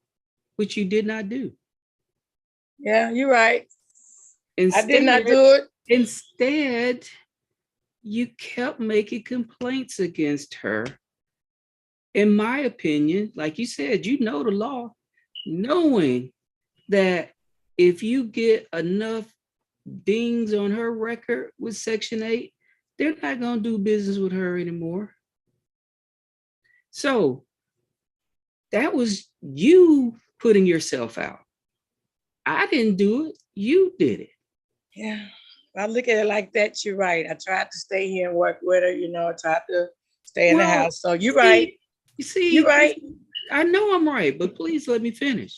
which you did not do. Yeah, you're right. Instead, I did not do it. Instead, you kept making complaints against her. In my opinion, like you said, you know the law, knowing that if you get enough dings on her record with Section 8, they're not going to do business with her anymore. So that was you putting yourself out. I didn't do it. You did it. Yeah, I look at it like that. You're right. I tried to stay here and work with her. I tried to stay in the house. So you're right. You see, you're right. I know I'm right, but please let me finish.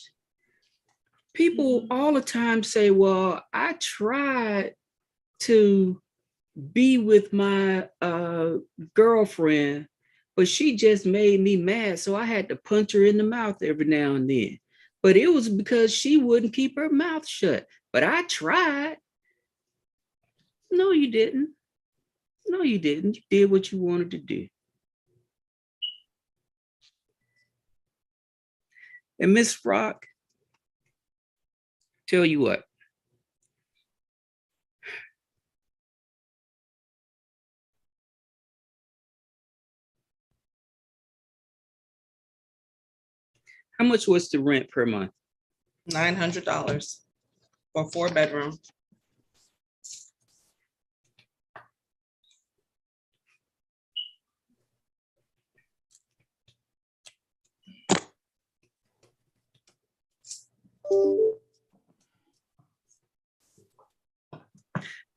People all the time say, well, I tried to be with my girlfriend, but she just made me mad. So I had to punch her in the mouth every now and then. But it was because she wouldn't keep her mouth shut. But I tried. No, you didn't. No, you didn't. You did what you wanted to do. And Miss Rock, tell you what. How much was the rent per month? $900 for 4-bedroom.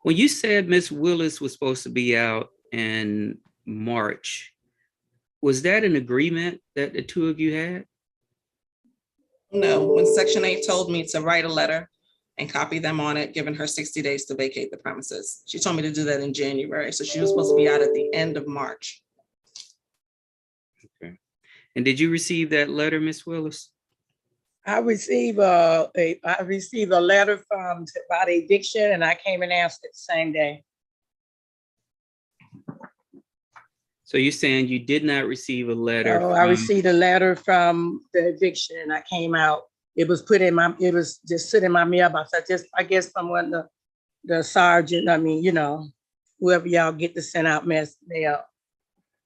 When you said Miss Willis was supposed to be out in March, was that an agreement that the two of you had? No, when Section 8 told me to write a letter and copy them on it, giving her 60 days to vacate the premises. She told me to do that in January. So she was supposed to be out at the end of March. Okay. And did you receive that letter, Miss Willis? I received a letter from about eviction, and I came and asked it the same day. So you're saying you did not receive a letter? Oh, I received a letter from the eviction, and I came out. It was just sitting in my mailbox. I guess someone, the sergeant, whoever y'all get to send out mail,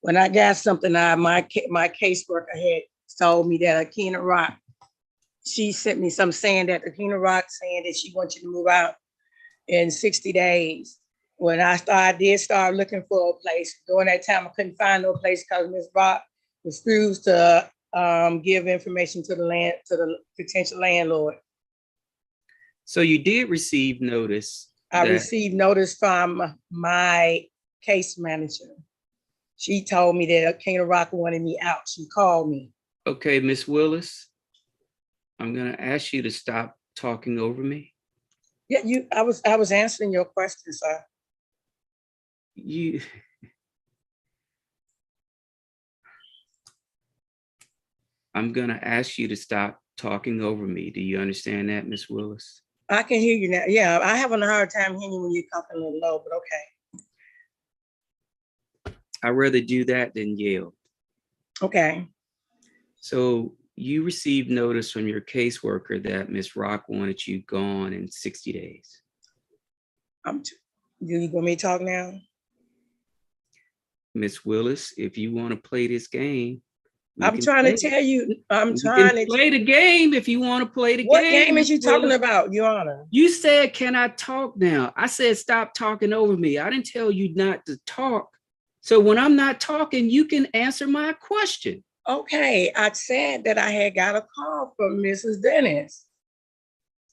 when I got something out, my caseworker had told me that Akina Rock, she sent me some saying that Akina Rock saying that she wants you to move out in 60 days. When I did start looking for a place, during that time, I couldn't find no place because Ms. Rock refused to give information to the potential landlord. So you did receive notice. I that- received notice from my case manager. She told me that Akina Rock wanted me out. She called me. Okay, Miss Willis, I'm gonna ask you to stop talking over me. Yeah, I was answering your question, sir. I'm gonna ask you to stop talking over me. Do you understand that, Miss Willis? I can hear you now. Yeah, I having a hard time hearing you when you're talking a little low, but okay. I'd rather do that than yell. Okay. So you received notice from your caseworker that Miss Rock wanted you gone in 60 days. Do you want me to talk now? Miss Willis, if you want to play this game, I'm trying to tell you, I'm you trying can to play the game if you want to play the game. What game is you Miss talking Willis. about, Your Honor? You said, can I talk now? I said, stop talking over me. I didn't tell you not to talk. So when I'm not talking, you can answer my question. Okay, I said that I had got a call from Mrs. Dennis.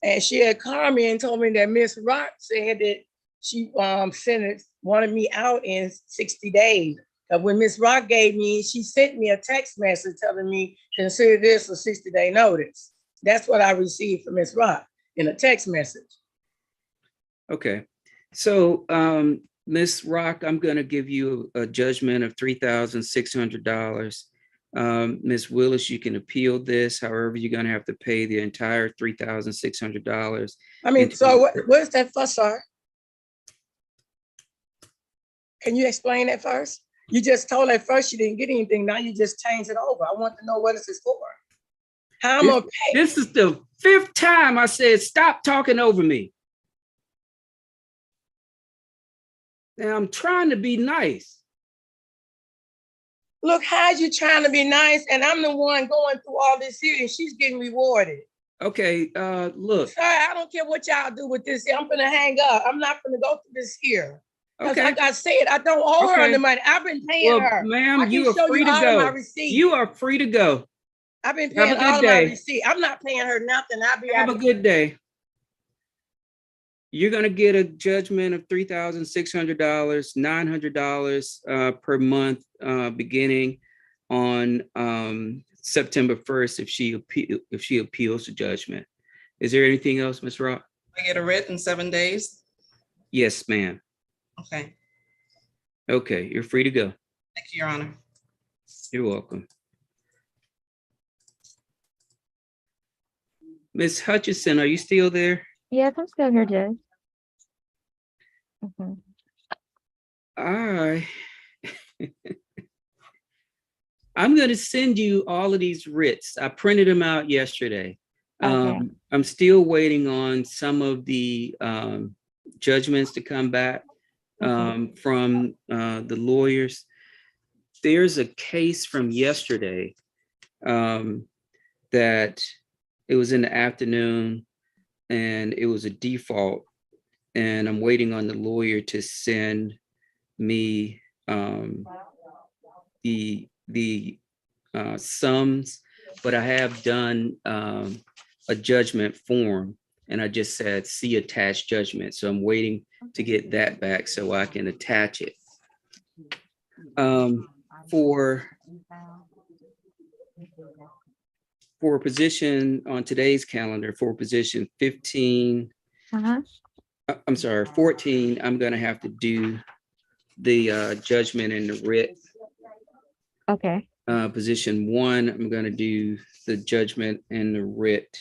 And she had called me and told me that Miss Rock said that she wanted me out in 60 days. When Miss Rock she sent me a text message telling me, consider this a 60-day notice. That's what I received from Miss Rock in a text message. Okay. So Miss Rock, I'm going to give you a judgment of $3,600. Miss Willis, you can appeal this. However, you're going to have to pay the entire $3,600. I mean, so what's that for, sir? Can you explain that first? You just told at first you didn't get anything. Now you just changed it over. I want to know what this is for. How I'm gonna pay? This is the 5th time I said, stop talking over me. Now I'm trying to be nice. Look, how's you trying to be nice? And I'm the one going through all this here and she's getting rewarded. Okay, look. Sir, I don't care what y'all do with this here. I'm gonna hang up. I'm not gonna go through this here. Because like I said, I don't owe her the money. I've been paying her. Ma'am, you are free to go. You are free to go. I've been paying all of my receipts. I'm not paying her nothing. Have a good day. You're going to get a judgment of $3,600, $900 per month, beginning on September 1st if she appeals the judgment. Is there anything else, Ms. Rock? I get a writ in 7 days? Yes, ma'am. Okay. Okay, you're free to go. Thank you, Your Honor. You're welcome. Ms. Hutchison, are you still there? Yes, I'm still here, Judge. I'm going to send you all of these writs. I printed them out yesterday. Okay. I'm still waiting on some of the judgments to come back from the lawyers. There's a case from yesterday that it was in the afternoon and it was a default, and I'm waiting on the lawyer to send me the sums, but I have done a judgment form and I just said see attached judgment. So I'm waiting to get that back so I can attach it. For a position on today's calendar, for position 15, I'm sorry, 14, I'm going to have to do the judgment in the writ. Okay. Position 1, I'm going to do the judgment in the writ.